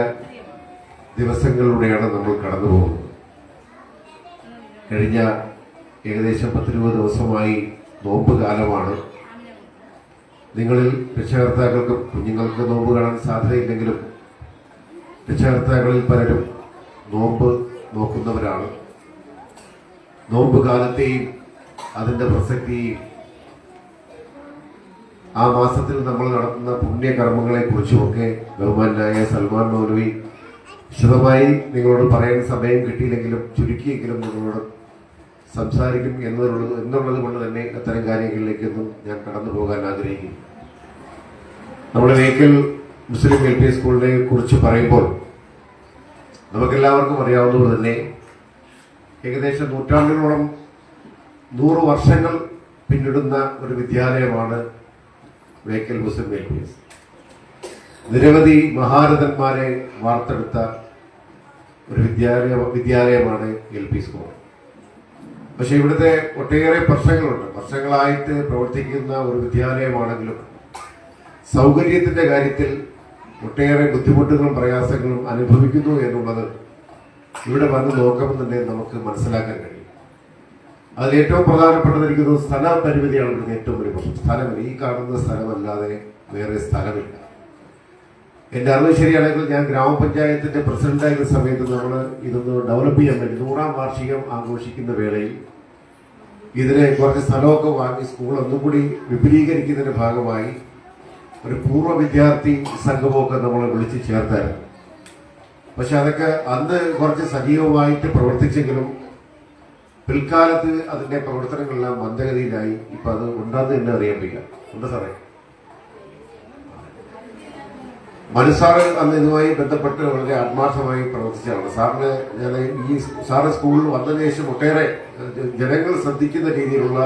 [SPEAKER 5] ദിവസങ്ങളിലൂടെയാണ് നമ്മൾ കടന്നു പോകുന്നത്. കഴിഞ്ഞ ഏകദേശം 10-20 ദിവസമായി നോമ്പ് കാലമാണ്. നിങ്ങളിൽ രക്ഷകർത്താക്കൾക്കും കുഞ്ഞുങ്ങൾക്ക് നോമ്പ് കാണാൻ സാധ്യതയില്ലെങ്കിലും രക്ഷകർത്താക്കളിൽ പലരും നോമ്പ് നോക്കുന്നവരാണ്. നോമ്പ് കാലത്തെയും അതിൻ്റെ പ്രസക്തിയും ആ മാസത്തിൽ നമ്മൾ നടത്തുന്ന പുണ്യകർമ്മങ്ങളെ കുറിച്ചുമൊക്കെ ബഹുമാനായ സൽമാൻ മൗലവി വിശദമായി നിങ്ങളോട് പറയാൻ സമയം കിട്ടിയില്ലെങ്കിലും ചുരുക്കിയെങ്കിലും നിങ്ങളോട് സംസാരിക്കും എന്നുള്ളത് കൊണ്ട് തന്നെ അത്തരം കാര്യങ്ങളിലേക്കൊന്നും ഞാൻ കടന്നു പോകാൻ ആഗ്രഹിക്കുന്നു. നമ്മുടെ വേക്കൽ മുസ്ലിം LP സ്കൂളിനെ കുറിച്ച് പറയുമ്പോൾ നമുക്കെല്ലാവർക്കും അറിയാവുന്നത് തന്നെ ഏകദേശം നൂറ്റാണ്ടുകളോളം 100 വർഷങ്ങൾ പിന്നിടുന്ന ഒരു വിദ്യാലയമാണ് വേക്കൽ മുസ്ലിം LP. നിരവധി മഹാരഥന്മാരെ വാർത്തെടുത്ത ഒരു വിദ്യാലയമാണ് LP സ്കൂൾ. പക്ഷെ ഇവിടുത്തെ ഒട്ടേറെ പ്രശ്നങ്ങളുണ്ട്. വർഷങ്ങളായിട്ട് പ്രവർത്തിക്കുന്ന ഒരു വിദ്യാലയമാണെങ്കിലും സൗകര്യത്തിന്റെ കാര്യത്തിൽ ഒട്ടേറെ ബുദ്ധിമുട്ടുകളും പ്രയാസങ്ങളും അനുഭവിക്കുന്നു എന്നുള്ളത് ഇവിടെ വന്ന് നോക്കുമ്പോൾ തന്നെ നമുക്ക് മനസ്സിലാക്കാൻ കഴിയും. അതിൽ ഏറ്റവും പ്രധാനപ്പെട്ടത് എനിക്ക് സ്ഥല പരിമിതിയാണ് ഇവിടുത്തെ ഏറ്റവും വലിയ പ്രശ്നം. സ്ഥലമില്ല. ഈ കാണുന്ന സ്ഥലമല്ലാതെ വേറെ സ്ഥലമില്ല. എന്റെ അറിവ് ശരിയാണെങ്കിൽ ഞാൻ ഗ്രാമപഞ്ചായത്തിന്റെ പ്രസിഡന്റായിരുന്ന സമയത്ത് നമ്മൾ ഇതൊന്ന് ഡെവലപ്പ് ചെയ്യാൻ വേണ്ടി 100ാം വാർഷികം ആഘോഷിക്കുന്ന വേളയിൽ ഇതിന് കുറച്ച് സ്ഥലമൊക്കെ വാങ്ങി സ്കൂൾ ഒന്നുകൂടി വിപുലീകരിക്കുന്നതിന്റെ ഭാഗമായി ഒരു പൂർവ്വ വിദ്യാർത്ഥി സംഘമൊക്കെ നമ്മൾ വിളിച്ച് ചേർത്തായിരുന്നു. പക്ഷെ അതൊക്കെ അന്ന് കുറച്ച് സജീവമായിട്ട് പ്രവർത്തിച്ചെങ്കിലും പിൽക്കാലത്ത് അതിന്റെ പ്രവർത്തനങ്ങളെല്ലാം മന്ദഗതിയിലായി. ഇപ്പൊ അത് ഉണ്ടാന്ന് തന്നെ അറിയാൻ വയ്യ. ഉണ്ട് സാറേ, മനുസാറ് അന്ന് ഇതുമായി ബന്ധപ്പെട്ട് വളരെ ആത്മാർത്ഥമായി പ്രവർത്തിച്ചാണ്. സാറിന് ഞാൻ ഈ സാറ് സ്കൂളിൽ വന്നതിന് ശേഷം ഒട്ടേറെ ജനങ്ങൾ ശ്രദ്ധിക്കുന്ന രീതിയിലുള്ള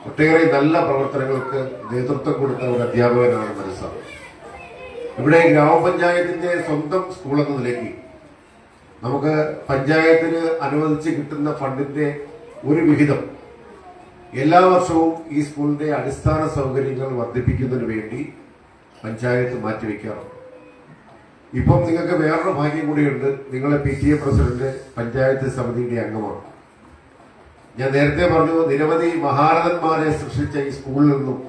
[SPEAKER 5] ഒട്ടേറെ നല്ല പ്രവർത്തനങ്ങൾക്ക് നേതൃത്വം കൊടുത്ത ഒരു അധ്യാപകനാണ് മനുസാർ. ഇവിടെ ഗ്രാമപഞ്ചായത്തിന്റെ സ്വന്തം സ്കൂൾ എന്ന നിലയ്ക്ക് നമുക്ക് പഞ്ചായത്തിന് അനുവദിച്ച് കിട്ടുന്ന ഫണ്ടിന്റെ ഒരു വിഹിതം എല്ലാ വർഷവും ഈ സ്കൂളിന്റെ അടിസ്ഥാന സൗകര്യങ്ങൾ വർദ്ധിപ്പിക്കുന്നതിന് വേണ്ടി പഞ്ചായത്ത് മാറ്റിവെക്കാറുണ്ട്. ഇപ്പം നിങ്ങൾക്ക് വേറൊരു ഭാഗ്യം കൂടിയുണ്ട്. നിങ്ങളെ PTA പ്രസിഡന്റ് പഞ്ചായത്ത് സമിതിയുടെ അംഗമാണ്. ഞാൻ നേരത്തെ പറഞ്ഞു, നിരവധി മഹാരഥന്മാരെ സൃഷ്ടിച്ച ഈ സ്കൂളിൽ നിന്നും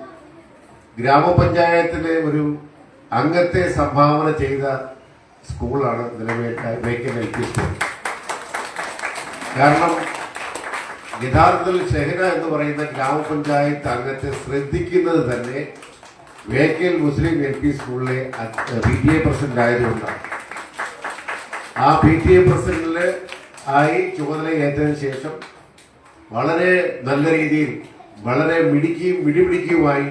[SPEAKER 5] ഗ്രാമപഞ്ചായത്തിലെ ഒരു അംഗത്തെ സംഭാവന ചെയ്ത സ്കൂളാണ് നിലവിൽ വേക്കൽ LP സ്കൂൾ. കാരണം യഥാർത്ഥത്തിൽ ഷെഹന എന്ന് പറയുന്ന ഗ്രാമപഞ്ചായത്ത് അംഗത്തെ ശ്രദ്ധിക്കുന്നത് തന്നെ വേക്കൽ മുസ്ലിം LP സ്കൂളിലെ PTA പ്രസിഡന്റ് ആയതുകൊണ്ടാണ്. ആ PTA പ്രസിഡന്റില് ആയി ചുമതലയേറ്റതിനു ശേഷം വളരെ നല്ല രീതിയിൽ വളരെ മിടിപിടിക്കുമായി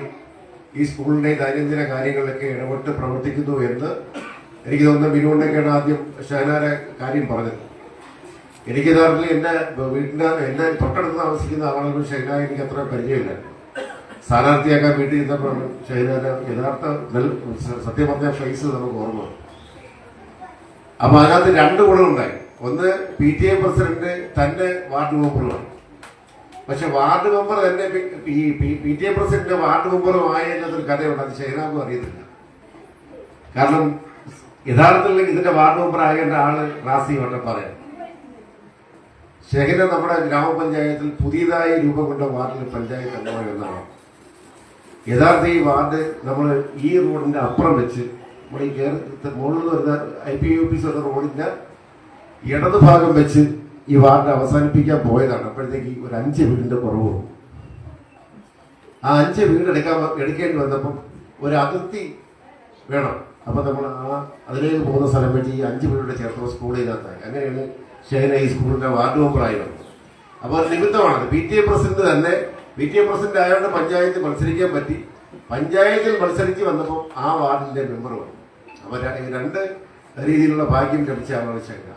[SPEAKER 5] ഈ സ്കൂളിന്റെ ദൈനംദിന കാര്യങ്ങളിലൊക്കെ ഇടപെട്ട് പ്രവർത്തിക്കുന്നു എന്ന് എനിക്ക് തോന്നുന്ന ബിനുവിനൊക്കെയാണ് ആദ്യം ഷഹനാരെ കാര്യം പറഞ്ഞത്. എനിക്ക് യഥാർത്ഥത്തിൽ എന്റെ തൊട്ടടുത്ത് താമസിക്കുന്ന ആളുകൾ ഷഹനാരെ എനിക്ക് അത്ര പരിചയമില്ല. സ്ഥാനാർത്ഥിയാക്കാൻ വീട്ടിൽ ഇരുന്നപ്പോഴാണ് ഷഹനാരെ യഥാർത്ഥ സത്യം പറഞ്ഞ ഫേസ് നമുക്ക് ഓർമ്മ. അപ്പൊ അതിനകത്ത് 2 ഗുണമുണ്ടായി. ഒന്ന്, PTA പ്രസിഡന്റ് തന്റെ വാർഡ് മെമ്പറുമാണ്. പക്ഷെ വാർഡ് മെമ്പർ തന്നെ ഈ PTA പ്രസിഡന്റ് വാർഡ് മെമ്പറും ആയെന്നൊരു കഥയുണ്ട്. അത് ഷഹനാക്കും അറിയത്തില്ല. കാരണം യഥാർത്ഥത്തിൽ ഇതിന്റെ വാർഡ് മെമ്പർ ആകേണ്ട ആള് റാസി വട്ടപ്പാറയാണ്. ഷഹന നമ്മുടെ ഗ്രാമപഞ്ചായത്തിൽ പുതിയതായി രൂപം കൊണ്ട വാർഡിൽ പഞ്ചായത്ത് അംഗമായി ഒന്നാണ്. യഥാർത്ഥ ഈ വാർഡ് നമ്മൾ ഈ റോഡിന്റെ അപ്പുറം വെച്ച് നമ്മൾ ഈ മുകളിൽ വരുന്ന IPUP റോഡിന്റെ ഇടത് ഭാഗം വെച്ച് ഈ വാർഡ് അവസാനിപ്പിക്കാൻ പോയതാണ്. അപ്പോഴത്തേക്ക് ഒരു 5 വീടിന്റെ കുറവ്. ആ 5 വീട് എടുക്കേണ്ടി വന്നപ്പം ഒരു അതിർത്തി വേണം. അപ്പൊ നമ്മൾ അതിലേക്ക് പോകുന്ന സ്ഥലം വെച്ച് ഈ 5 വീടുടെ ചേർത്ത് സ്കൂളിനകത്തായി. അങ്ങനെയാണ് ഷെഹന ഈ സ്കൂളിന്റെ വാർഡ് മെമ്പറായി വന്നത്. അപ്പൊ ഒരു നിമിത്തമാണത്. PTA പ്രസിഡന്റ് തന്നെ PTA പ്രസിഡന്റ് ആയതുകൊണ്ട് പഞ്ചായത്ത് മത്സരിക്കാൻ പറ്റി. പഞ്ചായത്തിൽ മത്സരിച്ച് വന്നപ്പോൾ ആ വാർഡിന്റെ മെമ്പർ വന്നു. അപ്പൊ 2 രീതിയിലുള്ള ഭാഗ്യം ലഭിച്ച ആളാണ് ഷെഹന.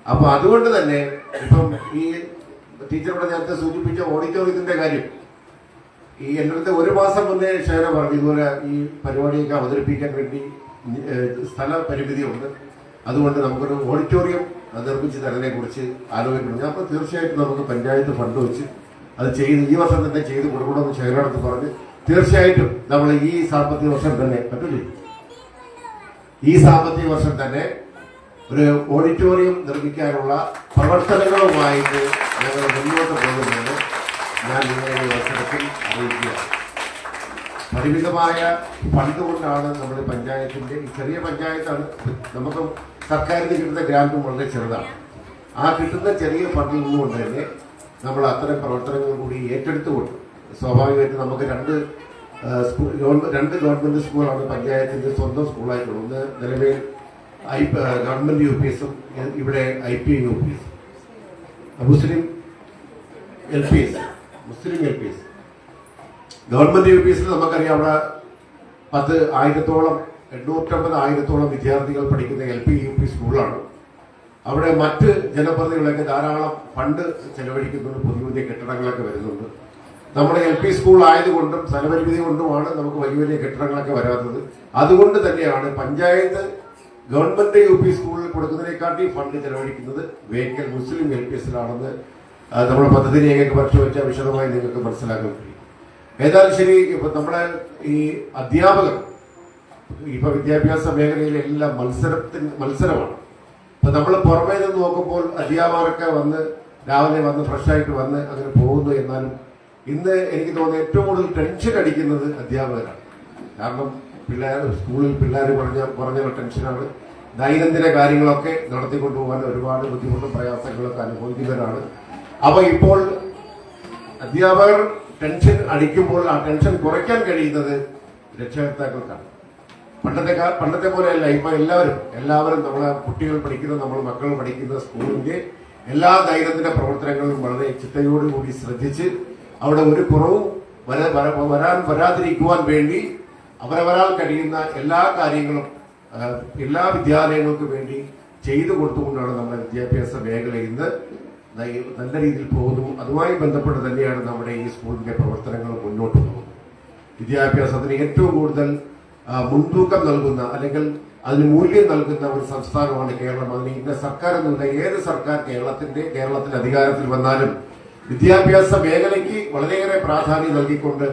[SPEAKER 5] അപ്പൊ അതുകൊണ്ട് തന്നെ ഇപ്പം ഈ ടീച്ചറോട് നേരത്തെ സൂചിപ്പിച്ച ഓഡിറ്റോറിയത്തിന്റെ കാര്യം ഈ എൻ്റെ അടുത്ത് 1 മാസം മുന്നേ ഷെഹന പറഞ്ഞു ഇതുപോലെ ഈ പരിപാടിയൊക്കെ അവതരിപ്പിക്കാൻ വേണ്ടി സ്ഥല പരിമിതിയുണ്ട്, അതുകൊണ്ട് നമുക്കൊരു ഓഡിറ്റോറിയം നിർമ്മിച്ച് തരുന്നതിനെ കുറിച്ച് ആലോചിക്കണം. ഞാൻ അപ്പോൾ തീർച്ചയായിട്ടും നമുക്ക് പഞ്ചായത്ത് ഫണ്ട് വെച്ച് അത് ചെയ്ത് ഈ വർഷം തന്നെ ചെയ്ത് കൊടുക്കണമെന്ന് ഷെഹനടുത്ത് പറഞ്ഞ് തീർച്ചയായിട്ടും നമ്മൾ ഈ സാമ്പത്തിക വർഷം തന്നെ പറ്റില്ലേ, ഈ സാമ്പത്തിക വർഷം തന്നെ ഒരു ഓഡിറ്റോറിയം നിർമ്മിക്കാനുള്ള പ്രവർത്തനങ്ങളുമായിട്ട് ഞങ്ങൾ മുന്നോട്ട് പോകുന്നത് ഞാൻ നിങ്ങളെ ഈ അവസരത്തിൽ അറിയിക്കുക. പരിമിതമായ ഫണ്ട് കൊണ്ടാണ് നമ്മുടെ പഞ്ചായത്തിന്റെ ഈ ചെറിയ പഞ്ചായത്താണ്, നമുക്ക് സർക്കാരിന് കിട്ടുന്ന ഗ്രാന്റും വളരെ ചെറുതാണ്. ആ കിട്ടുന്ന ചെറിയ ഫണ്ടിൽ നിന്നുകൊണ്ട് തന്നെ നമ്മൾ അത്തരം പ്രവർത്തനങ്ങൾ കൂടി ഏറ്റെടുത്തുകൊണ്ട് സ്വാഭാവികമായിട്ട് നമുക്ക് 2 ഗവൺമെന്റ് സ്കൂളാണ് പഞ്ചായത്തിന്റെ സ്വന്തം സ്കൂളായിട്ടുള്ളത്. ഒന്ന് നിലവിൽ ഗവൺമെന്റ് UPSഉം ഇവിടെ IPUPS മുസ്ലിം LPS. ഗവൺമെന്റ് UPSൽ നമുക്കറിയാം അവിടെ 850,000 വിദ്യാർത്ഥികൾ പഠിക്കുന്ന LP-UP സ്കൂളാണ്. അവിടെ മറ്റ് ജനപ്രതിനിധികളൊക്കെ ധാരാളം ഫണ്ട് ചെലവഴിക്കുന്നുണ്ട്, പുതിയ പുതിയ കെട്ടിടങ്ങളൊക്കെ വരുന്നുണ്ട്. നമ്മുടെ LP സ്കൂൾ ആയതുകൊണ്ടും സ്ഥലപരിമിതി കൊണ്ടുമാണ് നമുക്ക് വലിയ വലിയ കെട്ടിടങ്ങളൊക്കെ വരാത്തത്. അതുകൊണ്ട് തന്നെയാണ് പഞ്ചായത്ത് ഗവൺമെന്റ് UP സ്കൂളിൽ കൊടുക്കുന്നതിനെക്കാട്ടി ഫണ്ട് ചെലവഴിക്കുന്നത് വേക്കൽ മുസ്ലിം LPSലാണെന്ന് നമ്മുടെ പദ്ധതി രേഖയ്ക്ക് പരിശോധിച്ചാൽ വിശദമായി നിങ്ങൾക്ക് മനസ്സിലാക്കാൻ കഴിയും. ഏതായാലും ശരി, ഇപ്പൊ നമ്മുടെ ഈ അധ്യാപകർ ഇപ്പൊ വിദ്യാഭ്യാസ മേഖലയിലെ എല്ലാം മത്സരമാണ്. ഇപ്പൊ നമ്മൾ പുറമേ നിന്ന് നോക്കുമ്പോൾ അധ്യാപകരൊക്കെ രാവിലെ വന്ന് ഫ്രഷായിട്ട് വന്ന് അങ്ങനെ പോകുന്നു. എന്നാലും ഇന്ന് എനിക്ക് തോന്നുന്നത് ഏറ്റവും കൂടുതൽ ടെൻഷൻ അടിക്കുന്നത് അധ്യാപകരാണ്. കാരണം സ്കൂളിൽ പിള്ളേർ പറഞ്ഞ ടെൻഷനാണ്. ദൈനംദിന കാര്യങ്ങളൊക്കെ നടത്തിക്കൊണ്ടുപോകാൻ ഒരുപാട് ബുദ്ധിമുട്ടും പ്രയാസങ്ങളൊക്കെ അനുഭവിക്കുന്നവരാണ്. അപ്പൊ ഇപ്പോൾ അധ്യാപകർ ടെൻഷൻ അടിക്കുമ്പോൾ ആ ടെൻഷൻ കുറയ്ക്കാൻ കഴിയുന്നത് രക്ഷകർത്താക്കൾക്കാണ്. പണ്ടത്തെ പോലെയല്ല. ഇപ്പൊ എല്ലാവരും നമ്മളെ കുട്ടികൾ പഠിക്കുന്ന നമ്മൾ മക്കൾ പഠിക്കുന്ന സ്കൂളിന്റെ എല്ലാ ദൈനംദിന പ്രവർത്തനങ്ങളും വളരെ ചിട്ടയോടുകൂടി ശ്രദ്ധിച്ച് അവിടെ ഒരു കുറവും വരാതിരിക്കുവാൻ വേണ്ടി അവരവരാൽ കഴിയുന്ന എല്ലാ കാര്യങ്ങളും എല്ലാ വിദ്യാലയങ്ങൾക്കും വേണ്ടി ചെയ്തു കൊടുത്തുകൊണ്ടാണ് നമ്മുടെ വിദ്യാഭ്യാസ മേഖല ഇന്ന് നല്ല രീതിയിൽ പോകുന്നു. അതുമായി ബന്ധപ്പെട്ട് തന്നെയാണ് നമ്മുടെ ഈ സ്കൂളിന്റെ പ്രവർത്തനങ്ങൾ മുന്നോട്ട് പോകുന്നത്. വിദ്യാഭ്യാസത്തിന് ഏറ്റവും കൂടുതൽ മുൻതൂക്കം നൽകുന്ന അല്ലെങ്കിൽ അതിന് മൂല്യം നൽകുന്ന ഒരു സംസ്ഥാനമാണ് കേരളം. അതിന് ഇന്ന സർക്കാർ എന്നുള്ള ഏത് സർക്കാർ കേരളത്തിൽ അധികാരത്തിൽ വന്നാലും വിദ്യാഭ്യാസ മേഖലയ്ക്ക് വളരെയേറെ പ്രാധാന്യം നൽകിക്കൊണ്ട്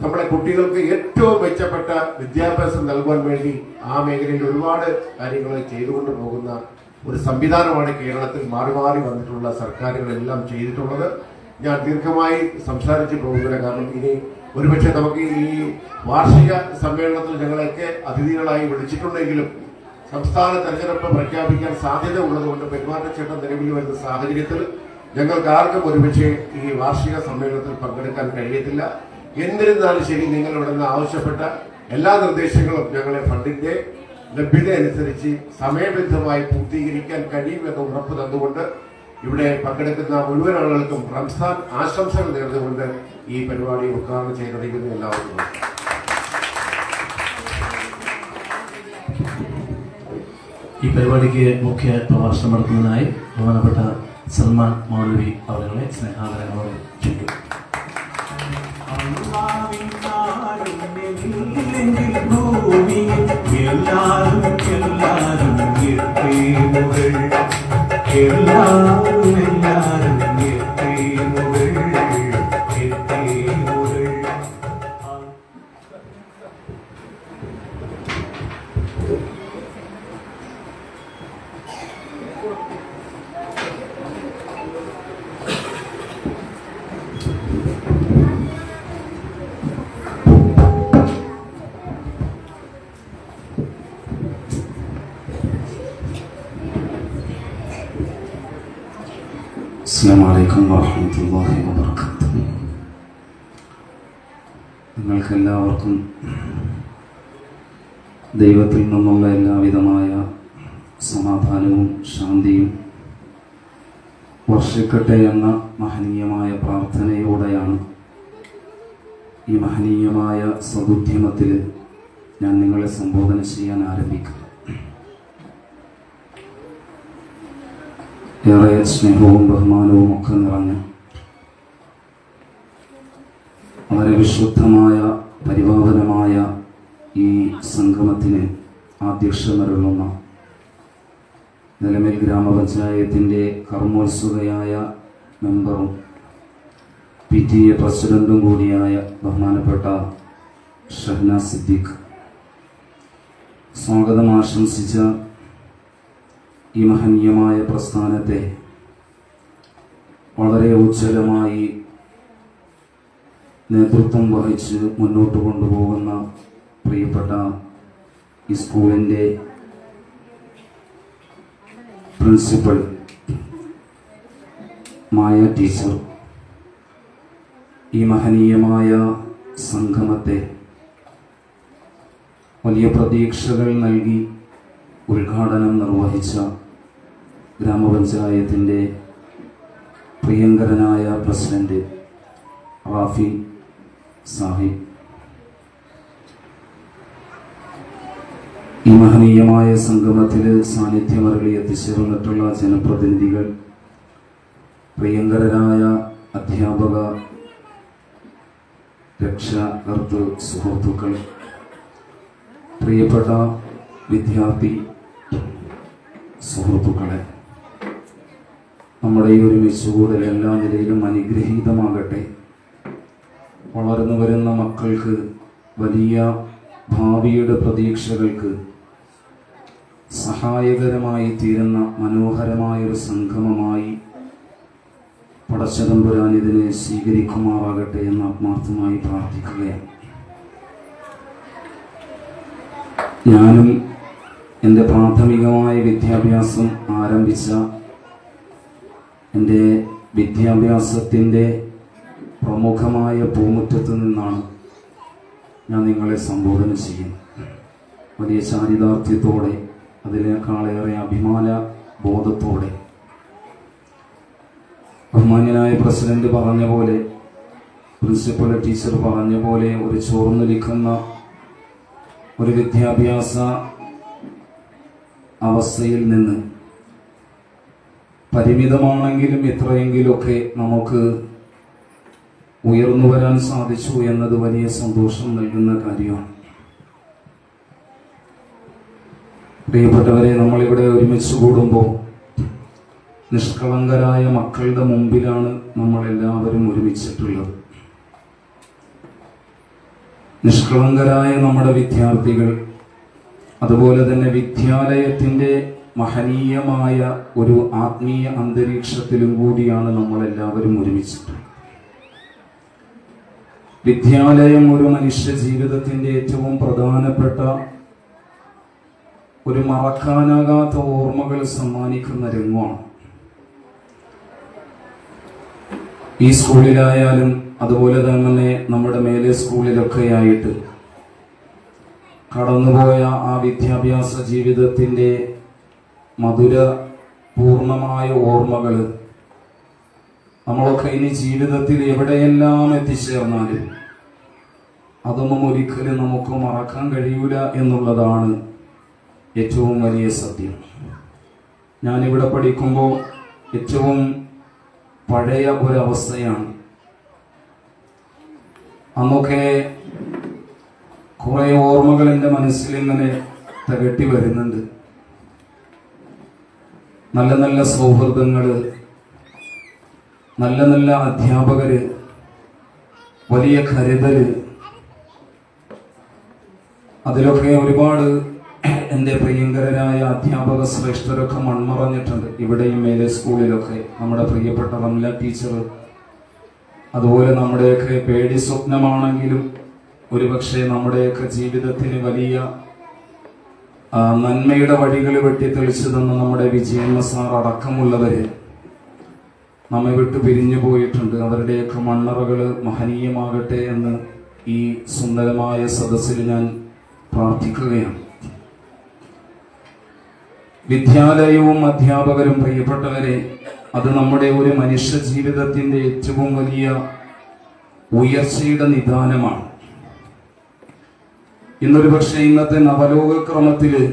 [SPEAKER 5] നമ്മുടെ കുട്ടികൾക്ക് ഏറ്റവും മെച്ചപ്പെട്ട വിദ്യാഭ്യാസം നൽകുവാൻ വേണ്ടി ആ മേഖലയിൽ ഒരുപാട് കാര്യങ്ങൾ ചെയ്തുകൊണ്ട് പോകുന്ന ഒരു സംവിധാനമാണ് കേരളത്തിൽ മാറി മാറി വന്നിട്ടുള്ള സർക്കാരുകളെല്ലാം ചെയ്തിട്ടുള്ളത്. ഞാൻ ദീർഘമായി സംസാരിച്ചു പോകുന്നില്ല, കാരണം ഇനി ഒരുപക്ഷെ നമുക്ക് ഈ വാർഷിക സമ്മേളനത്തിൽ ഞങ്ങളെയൊക്കെ അതിഥികളായി വിളിച്ചിട്ടുണ്ടെങ്കിലും സംസ്ഥാന തെരഞ്ഞെടുപ്പ് പ്രഖ്യാപിക്കാൻ സാധ്യത ഉള്ളതുകൊണ്ട് പെരുമാറ്റച്ചട്ടം നിലവിൽ വരുന്ന സാഹചര്യത്തിൽ ഞങ്ങൾക്ക് ആർക്കും ഒരുപക്ഷെ ഈ വാർഷിക സമ്മേളനത്തിൽ പങ്കെടുക്കാൻ കഴിയത്തില്ല. എന്നിരുന്നാലും ശരി, നിങ്ങൾ ഇവിടെ നിന്ന് ആവശ്യപ്പെട്ട എല്ലാ നിർദ്ദേശങ്ങളും ഞങ്ങളെ ഫണ്ടിന്റെ ലഭ്യത അനുസരിച്ച് സമയബദ്ധമായി പൂർത്തീകരിക്കാൻ കഴിയുമെന്ന് ഉറപ്പ് തന്നുകൊണ്ട് ഇവിടെ പങ്കെടുക്കുന്ന മുഴുവൻ ആളുകൾക്കും റംസാൻ ആശംസകൾ നേർന്നുകൊണ്ട് ഈ പരിപാടി ഉദ്ഘാടനം ചെയ്തിരിക്കുന്നു. എല്ലാവർക്കും
[SPEAKER 3] ഈ പരിപാടിക്ക് മുഖ്യ പ്രഭാഷണം നടത്തുന്നതിനായി ബഹുമാനപ്പെട്ട സൽമാൻ മൗലവി അവരുടെ സ്നേഹാദരങ്ങളോട് ക്ഷണിക്കുന്നു.
[SPEAKER 6] അസ്സലാമു അലൈക്കും വറഹ്മത്തുള്ളാഹി വബറകാതുഹു. നിങ്ങൾക്കെല്ലാവർക്കും ദൈവത്തിൽ നിന്നുള്ള എല്ലാവിധമായ സമാധാനവും ശാന്തിയും വർഷിക്കട്ടെ എന്ന മഹനീയമായ പ്രാർത്ഥനയോടെയാണ് ഈ മഹനീയമായ സദുദ്യമത്തിൽ ഞാൻ നിങ്ങളെ സംബോധന ചെയ്യാൻ ആരംഭിക്കുക. ഏറെ സ്നേഹവും ബഹുമാനവും ഒക്കെ നിറഞ്ഞ വളരെ വിശുദ്ധമായ പരിപാവനമായ ഈ സംഗമത്തിന് ആധ്യക്ഷമരുളുന്ന നിലമേൽ ഗ്രാമപഞ്ചായത്തിൻ്റെ കർമ്മോത്സുകയായ മെമ്പറും PTA പ്രസിഡന്റും കൂടിയായ ബഹുമാനപ്പെട്ട ഷഹ്ന സിദ്ദീഖ്, സ്വാഗതം ആശംസിച്ച ഈ മഹനീയമായ പ്രസ്ഥാനത്തെ വളരെ ഉജ്ജ്വലമായി നേതൃത്വം വഹിച്ച് മുന്നോട്ട് കൊണ്ടുപോകുന്ന പ്രിയപ്പെട്ട ഈ സ്കൂളിൻ്റെ പ്രിൻസിപ്പൽ മായ ടീച്ചർ, ഈ മഹനീയമായ സംഗമത്തെ വലിയ പ്രതീക്ഷകൾ നൽകി ഉദ്ഘാടനം നിർവഹിച്ച ഗ്രാമപഞ്ചായത്തിൻ്റെ പ്രിയങ്കരനായ പ്രസിഡന്റ് റാഫി സാഹിബ്, ഈ മഹനീയമായ സംഗമത്തിൽ സാന്നിധ്യമറിൽ എത്തിച്ചേർന്നിട്ടുള്ള ജനപ്രതിനിധികൾ, പ്രിയങ്കരരായ അധ്യാപക രക്ഷാകർത്തൃ സുഹൃത്തുക്കൾ, പ്രിയപ്പെട്ട വിദ്യാർത്ഥി സുഹൃത്തുക്കളെ, നമ്മുടെ ഈ ഒരുമിച്ചുകൂടൽ എല്ലാ നിലയിലും അനുഗ്രഹീതമാകട്ടെ. വളർന്നു വരുന്ന മക്കൾക്ക് വലിയ ഭാവിയുടെ പ്രതീക്ഷകൾക്ക് സഹായകരമായി തീരുന്ന മനോഹരമായൊരു സംഗമമായി പടച്ചതമ്പുരാൻ ഇതിനെ സ്വീകരിക്കുമാറാകട്ടെ എന്ന് ആത്മാർത്ഥമായി പ്രാർത്ഥിക്കുകയാണ്. ഞാനും എൻ്റെ പ്രാഥമികമായ വിദ്യാഭ്യാസം ആരംഭിച്ച എൻ്റെ വിദ്യാഭ്യാസത്തിൻ്റെ പ്രമുഖമായ പൂമുറ്റത്ത് നിന്നാണ് ഞാൻ നിങ്ങളെ സംബോധന ചെയ്യുന്നത്. വലിയ ചാരിതാർത്ഥ്യത്തോടെ, അതിനേക്കാളേറെ അഭിമാന ബോധത്തോടെ. ബഹുമാന്യനായ പ്രസിഡന്റ് പറഞ്ഞ പോലെ, പ്രിൻസിപ്പൽ ടീച്ചർ പറഞ്ഞ പോലെ, ഒരു ചോർന്നൊലിക്കുന്ന ഒരു വിദ്യാഭ്യാസ അവസ്ഥയിൽ നിന്ന് പരിമിതമാണെങ്കിലും എത്രയെങ്കിലുമൊക്കെ നമുക്ക് ഉയർന്നു വരാൻ സാധിച്ചു എന്നത് വലിയ സന്തോഷം നൽകുന്ന കാര്യമാണ്. പ്രിയപ്പെട്ടവരെ, നമ്മളിവിടെ ഒരുമിച്ച് കൂടുമ്പോൾ നിഷ്കളങ്കരായ മക്കളുടെ മുമ്പിലാണ് നമ്മളെല്ലാവരും ഒരുമിച്ചിട്ടുള്ളത്. നിഷ്കളങ്കരായ നമ്മുടെ വിദ്യാർത്ഥികൾ, അതുപോലെ തന്നെ വിദ്യാലയത്തിൻ്റെ മഹനീയമായ ഒരു ആത്മീയ അന്തരീക്ഷത്തിലും കൂടിയാണ് നമ്മളെല്ലാവരും ഒരുമിച്ചിട്ടുള്ളത്. വിദ്യാലയം ഒരു മനുഷ്യ ജീവിതത്തിൻ്റെ ഏറ്റവും പ്രധാനപ്പെട്ട ഒരു മറക്കാനാകാത്ത ഓർമ്മകൾ സമ്മാനിക്കുന്ന രംഗമാണ്. ഈ സ്കൂളിലായാലും അതുപോലെ തന്നെ നമ്മുടെ മേലെ സ്കൂളിലൊക്കെയായിട്ട് കടന്നുപോയ ആ വിദ്യാഭ്യാസ ജീവിതത്തിൻ്റെ മധുര പൂർണ്ണമായ ഓർമ്മകൾ നമ്മളൊക്കെ ഇനി ജീവിതത്തിൽ എവിടെയെല്ലാം എത്തിച്ചേർന്നാലും അതൊന്നും ഒരിക്കലും നമുക്ക് മറക്കാൻ കഴിയൂല എന്നുള്ളതാണ് ഏറ്റവും വലിയ സത്യം. ഞാനിവിടെ പഠിക്കുമ്പോൾ ഏറ്റവും പഴയ ഒരവസ്ഥയാണ്. അന്നൊക്കെ കുറെ ഓർമ്മകൾ എൻ്റെ മനസ്സിൽ ഇങ്ങനെ തികട്ടി വരുന്നുണ്ട്. നല്ല നല്ല സൗഹൃദങ്ങള്, നല്ല നല്ല അധ്യാപകര്, വലിയ കരുതല്, അതിലൊക്കെ ഒരുപാട് എൻ്റെ പ്രിയങ്കരരായ അധ്യാപക ശ്രേഷ്ഠരൊക്കെ മൺമറഞ്ഞിട്ടുണ്ട്. ഇവിടെയും മേലെ സ്കൂളിലൊക്കെ നമ്മുടെ പ്രിയപ്പെട്ട റംല ടീച്ചർ, അതുപോലെ നമ്മുടെയൊക്കെ പേടി സ്വപ്നമാണെങ്കിലും ഒരുപക്ഷെ നമ്മുടെയൊക്കെ ജീവിതത്തിന് വലിയ നന്മയുടെ വഴികൾ വെട്ടിത്തെളിച്ചു തന്ന നമ്മുടെ വിജയമ്മ സാർ അടക്കമുള്ളവര് നമ്മെ വിട്ടു പിരിഞ്ഞു പോയിട്ടുണ്ട്. അവരുടെയൊക്കെ മണ്ണറകൾ മഹനീയമാകട്ടെ എന്ന് ഈ സുന്ദരമായ സദസ്സിൽ ഞാൻ പ്രാർത്ഥിക്കുകയാണ്. വിദ്യാലയവും അധ്യാപകരും പ്രിയപ്പെട്ടവരെ, അത് നമ്മുടെ ഒരു മനുഷ്യ ജീവിതത്തിന്റെ ഏറ്റവും വലിയ ഉയർച്ചയുടെ നിദാനമാണ്. ഇന്നൊരു പക്ഷേ ഇന്നത്തെ നവലോകക്രമത്തില്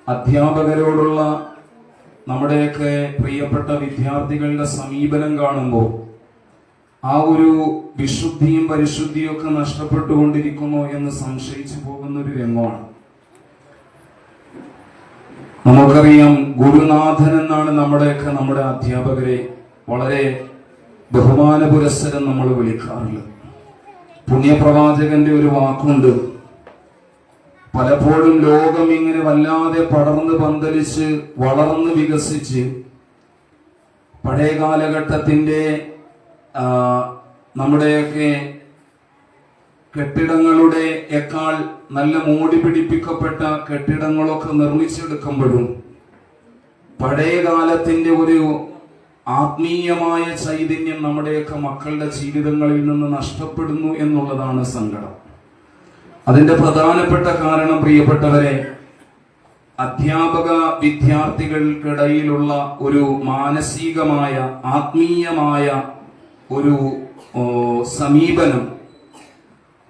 [SPEAKER 6] അധ്യാപകരോടുള്ള നമ്മുടെയൊക്കെ പ്രിയപ്പെട്ട വിദ്യാർത്ഥികളുടെ സമീപനം കാണുമ്പോൾ ആ ഒരു വിശുദ്ധിയും പരിശുദ്ധിയും ഒക്കെ നഷ്ടപ്പെട്ടുകൊണ്ടിരിക്കുമോ എന്ന് സംശയിച്ചു പോകുന്ന ഒരു രംഗമാണ്. നമുക്കറിയാം, ഗുരുനാഥൻ എന്നാണ് നമ്മുടെ അധ്യാപകരെ വളരെ ബഹുമാന പുരസ്സരം നമ്മൾ വിളിക്കാറുള്ളത്. പുണ്യപ്രവാചകന്റെ ഒരു വാക്കുണ്ട്, പലപ്പോഴും ലോകം ഇങ്ങനെ വല്ലാതെ പടർന്ന് പന്തലിച്ച് വളർന്ന് വികസിച്ച് പഴയ കാലഘട്ടത്തിന്റെ നമ്മുടെയൊക്കെ കെട്ടിടങ്ങളുടെ എക്കാൾ നല്ല മോടി പിടിപ്പിക്കപ്പെട്ട കെട്ടിടങ്ങളൊക്കെ നിർമ്മിച്ചെടുക്കുമ്പോഴും പഴയ കാലത്തിന്റെ ഒരു ആത്മീയമായ ചൈതന്യം നമ്മുടെയൊക്കെ മക്കളുടെ ജീവിതങ്ങളിൽ നിന്ന് നഷ്ടപ്പെടുന്നു എന്നുള്ളതാണ് സങ്കടം. അതിന്റെ പ്രധാനപ്പെട്ട കാരണം, പ്രിയപ്പെട്ടവരെ, അധ്യാപക വിദ്യാർത്ഥികൾക്കിടയിലുള്ള ഒരു മാനസികമായ ആത്മീയമായ ഒരു സമീപനം,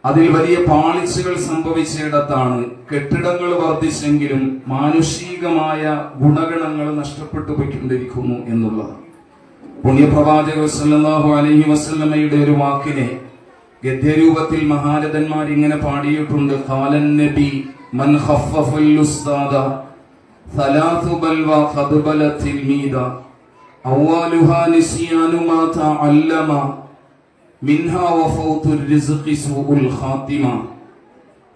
[SPEAKER 6] അതിൽ വലിയ പാളിച്ചകൾ സംഭവിച്ചിടത്താണ് കെട്ടിടങ്ങൾ വർദ്ധിച്ചെങ്കിലും മാനുഷികമായ ഗുണഗണങ്ങൾ നഷ്ടപ്പെട്ടു പോയിക്കൊണ്ടിരിക്കുന്നു എന്നുള്ളത്. പുണ്യപ്രവാചകർ സല്ലല്ലാഹു അലൈഹി വസല്ലമയുടെ ഒരു വാക്കിനെ ഗദ്യരൂപത്തിൽ മഹാരഥന്മാർ ഇങ്ങനെ പാടിയിട്ടുണ്ട്. ഖാലൻ നബി മൻ ഖഫഫൽ ഉസ്താദ സലാസു ബൽവ ഖദ്ബല തിൽമീദ അവ്വലുഹാ നിസ്യാനു മാ തഅല്ലമ മിൻഹാ വഫൗതുർ റിസ്ഖി സൂഉൽ ഖാതിമ.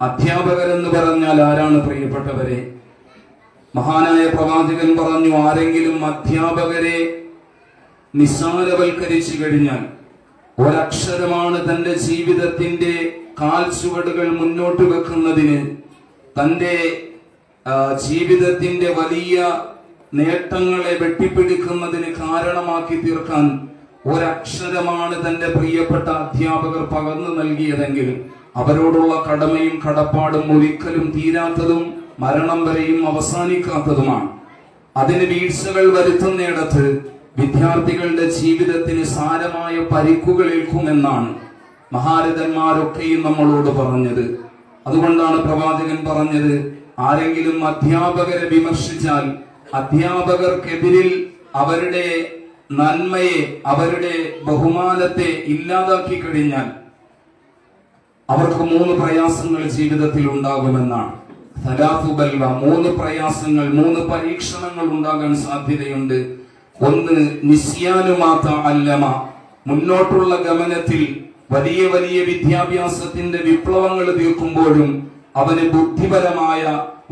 [SPEAKER 6] അധ്യാപകരെന്ന് പറഞ്ഞാൽ ആരാണ് പ്രിയപ്പെട്ടവരെ? മഹാനായ പ്രവാചകൻ പറഞ്ഞു, ആരെങ്കിലും അധ്യാപകരെ നിസ്സാരവൽക്കരിച്ചു കഴിഞ്ഞാൽ, ഒരക്ഷരമാണ് തന്റെ ജീവിതത്തിന്റെ കാൽച്ചുവടുകൾ മുന്നോട്ട് വെക്കുന്നതിന്, തന്റെ ജീവിതത്തിന്റെ വലിയ നേട്ടങ്ങളെ വെട്ടിപ്പിടിക്കുന്നതിന് കാരണമാക്കി തീർക്കാൻ ഒരക്ഷരമാണ് തന്റെ പ്രിയപ്പെട്ട അധ്യാപകർ പകർന്നു നൽകിയതെങ്കിൽ അവരോടുള്ള കടമയും കടപ്പാടും ഒരിക്കലും തീരാത്തതും മരണം വരെയും അവസാനിക്കാത്തതുമാണ്. അതിന് വീഴ്ചകൾ വരുത്തുന്നിടത്ത് വിദ്യാർത്ഥികളുടെ ജീവിതത്തിന് സാരമായ പരിക്കുകൾ ഏൽക്കുമെന്നാണ് മഹാരഥന്മാരൊക്കെയും നമ്മളോട് പറഞ്ഞത്. അതുകൊണ്ടാണ് പ്രവാചകൻ പറഞ്ഞത്, ആരെങ്കിലും അധ്യാപകരെ വിമർശിച്ചാൽ, അധ്യാപകർക്കെതിരിൽ അവരുടെ നന്മയെ, അവരുടെ ബഹുമാനത്തെ ഇല്ലാതാക്കി കഴിഞ്ഞാൽ അവർക്ക് 3 പ്രയാസങ്ങൾ ജീവിതത്തിൽ ഉണ്ടാകുമെന്നാണ്. സലാസു ബൽവ, 3 പ്രയാസങ്ങൾ, 3 പരീക്ഷണങ്ങൾ ഉണ്ടാകാൻ സാധ്യതയുണ്ട്. ഒന്ന്, നിസ്യാനുമാത അല്ലമ, മുന്നോട്ടുള്ള ഗമനത്തിൽ വലിയ വലിയ വിദ്യാഭ്യാസത്തിന്റെ വിപ്ലവങ്ങൾ തീർക്കുമ്പോഴും അവന് ബുദ്ധിപരമായ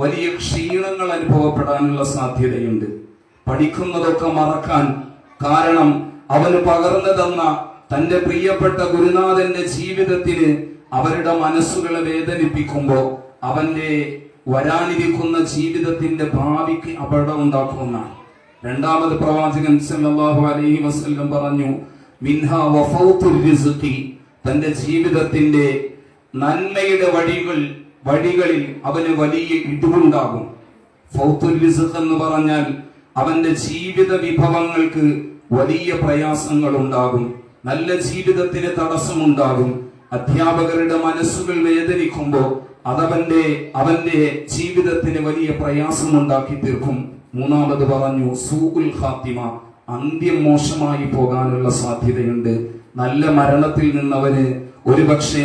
[SPEAKER 6] വലിയ ക്ഷീണങ്ങൾ അനുഭവപ്പെടാനുള്ള സാധ്യതയുണ്ട്. പഠിക്കുന്നതൊക്കെ മറക്കാൻ, കാരണം അവന് പകർന്നു തന്ന തന്റെ പ്രിയപ്പെട്ട ഗുരുനാഥന്റെ ജീവിതത്തിന് അവരുടെ മനസ്സുകളെ വേദനിപ്പിക്കുമ്പോൾ അവന്റെ വരാനിരിക്കുന്ന ജീവിതത്തിന്റെ ഭാവിക്ക് അപകടം ഉണ്ടാക്കുന്നതാണ്. രണ്ടാമത് പ്രവാചകൻ സല്ലല്ലാഹു അലൈഹി വസല്ലം പറഞ്ഞു, മിൻഹാ വഫൗതുർ റിസ്ഖി, തന്റെ ജീവിതത്തിന്റെ നന്മയുടെ വഴികളിൽ അവന് വലിയ ഇടിവുണ്ടാകും. ഫൗതുർ റിസ്ഖ് എന്ന് പറഞ്ഞാൽ അവന്റെ ജീവിത വിഭവങ്ങൾക്ക് വലിയ പ്രയാസങ്ങൾ ഉണ്ടാകും, നല്ല ജീവിതത്തിന് തടസ്സമുണ്ടാകും. അധ്യാപകരുടെ മനസ്സുകൾ വേദനിക്കുമ്പോൾ അവന്റെ ജീവിതത്തിന് വലിയ പ്രയാസമുണ്ടാക്കി തീർക്കും. മൂന്നാമത് പറഞ്ഞു, സൂഉൽ ഖാത്തിമ, അന്ത്യം മോശമായി പോകാനുള്ള സാധ്യതയുണ്ട്. നല്ല മരണത്തിൽ നിന്നവന് ഒരുപക്ഷെ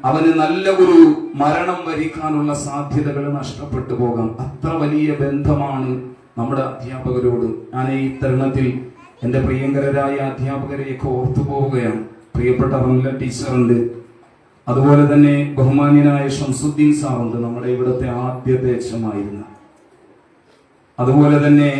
[SPEAKER 6] അവന് നല്ല ഒരു മരണം വരിക്കാനുള്ള സാധ്യതകൾ നഷ്ടപ്പെട്ടു പോകാം. അത്ര വലിയ ബന്ധമാണ് നമ്മുടെ അധ്യാപകരോട്. ഞാൻ ഈ തരുണത്തിൽ എന്റെ പ്രിയങ്കരായ അധ്യാപകരെയൊക്കെ ഓർത്തു പോവുകയാണ്. പ്രിയപ്പെട്ട റംല ടീച്ചറുണ്ട്, അതുപോലെ തന്നെ ബഹുമാന്യനായ ഷംസുദ്ദീൻ സാറുണ്ട്, നമ്മുടെ ഇവിടുത്തെ ആദ്യത്തെ എച്ചമായിരുന്ന. അതുപോലെ തന്നെ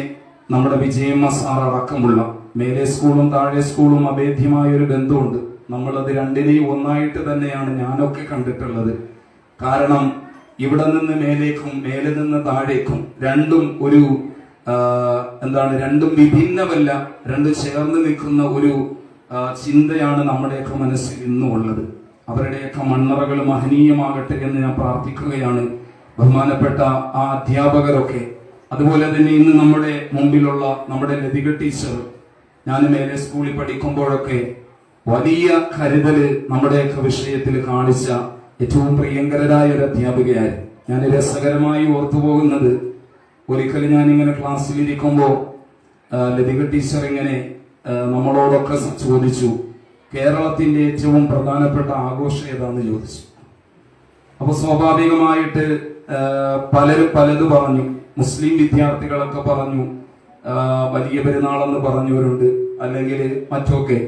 [SPEAKER 6] നമ്മുടെ വിജയമ്മ സാർ അടക്കമുള്ള മേലെ സ്കൂളും താഴെ സ്കൂളും അഭേദ്യമായ ഒരു ബന്ധമുണ്ട്. നമ്മളത് രണ്ടിനെയും ഒന്നായിട്ട് തന്നെയാണ് ഞാനൊക്കെ കണ്ടിട്ടുള്ളത്. കാരണം ഇവിടെ നിന്ന് മേലേക്കും മേലെ നിന്ന് താഴേക്കും രണ്ടും ഒരു എന്താണ്, രണ്ടും വിഭിന്നമല്ല, രണ്ടും ചേർന്ന് നിൽക്കുന്ന ഒരു ചിന്തയാണ് നമ്മുടെയൊക്കെ മനസ്സിൽ ഇന്നും ഉള്ളത്. അവരുടെയൊക്കെ മണ്ണറകൾ മഹനീയമാകട്ടെ എന്ന് ഞാൻ പ്രാർത്ഥിക്കുകയാണ്. ബഹുമാനപ്പെട്ട ആ അധ്യാപകരൊക്കെ, അതുപോലെ തന്നെ ഇന്ന് നമ്മുടെ മുമ്പിലുള്ള നമ്മുടെ ലതിക ടീച്ചർ, ഞാൻ മേലെ സ്കൂളിൽ പഠിക്കുമ്പോഴൊക്കെ വലിയ കരുതല് നമ്മുടെയൊക്കെ വിഷയത്തിൽ കാണിച്ച ഏറ്റവും പ്രിയങ്കരായ ഒരു അധ്യാപികയായിരുന്നു. ഞാൻ രസകരമായി ഓർത്തുപോകുന്നത്, ഒരിക്കലും ഞാനിങ്ങനെ ക്ലാസ്സിലിരിക്കുമ്പോൾ ലതിക ടീച്ചർ ഇങ്ങനെ നമ്മളോടൊക്കെ ചോദിച്ചു, കേരളത്തിന്റെ ഏറ്റവും പ്രധാനപ്പെട്ട ആഘോഷം ഏതാന്ന് ചോദിച്ചു. അപ്പൊ സ്വാഭാവികമായിട്ട് പലരും പലത് പറഞ്ഞു. മുസ്ലിം വിദ്യാർത്ഥികളൊക്കെ പറഞ്ഞു വലിയ പെരുന്നാളെന്ന് പറഞ്ഞവരുണ്ട്, അല്ലെങ്കിൽ മറ്റൊക്കെ.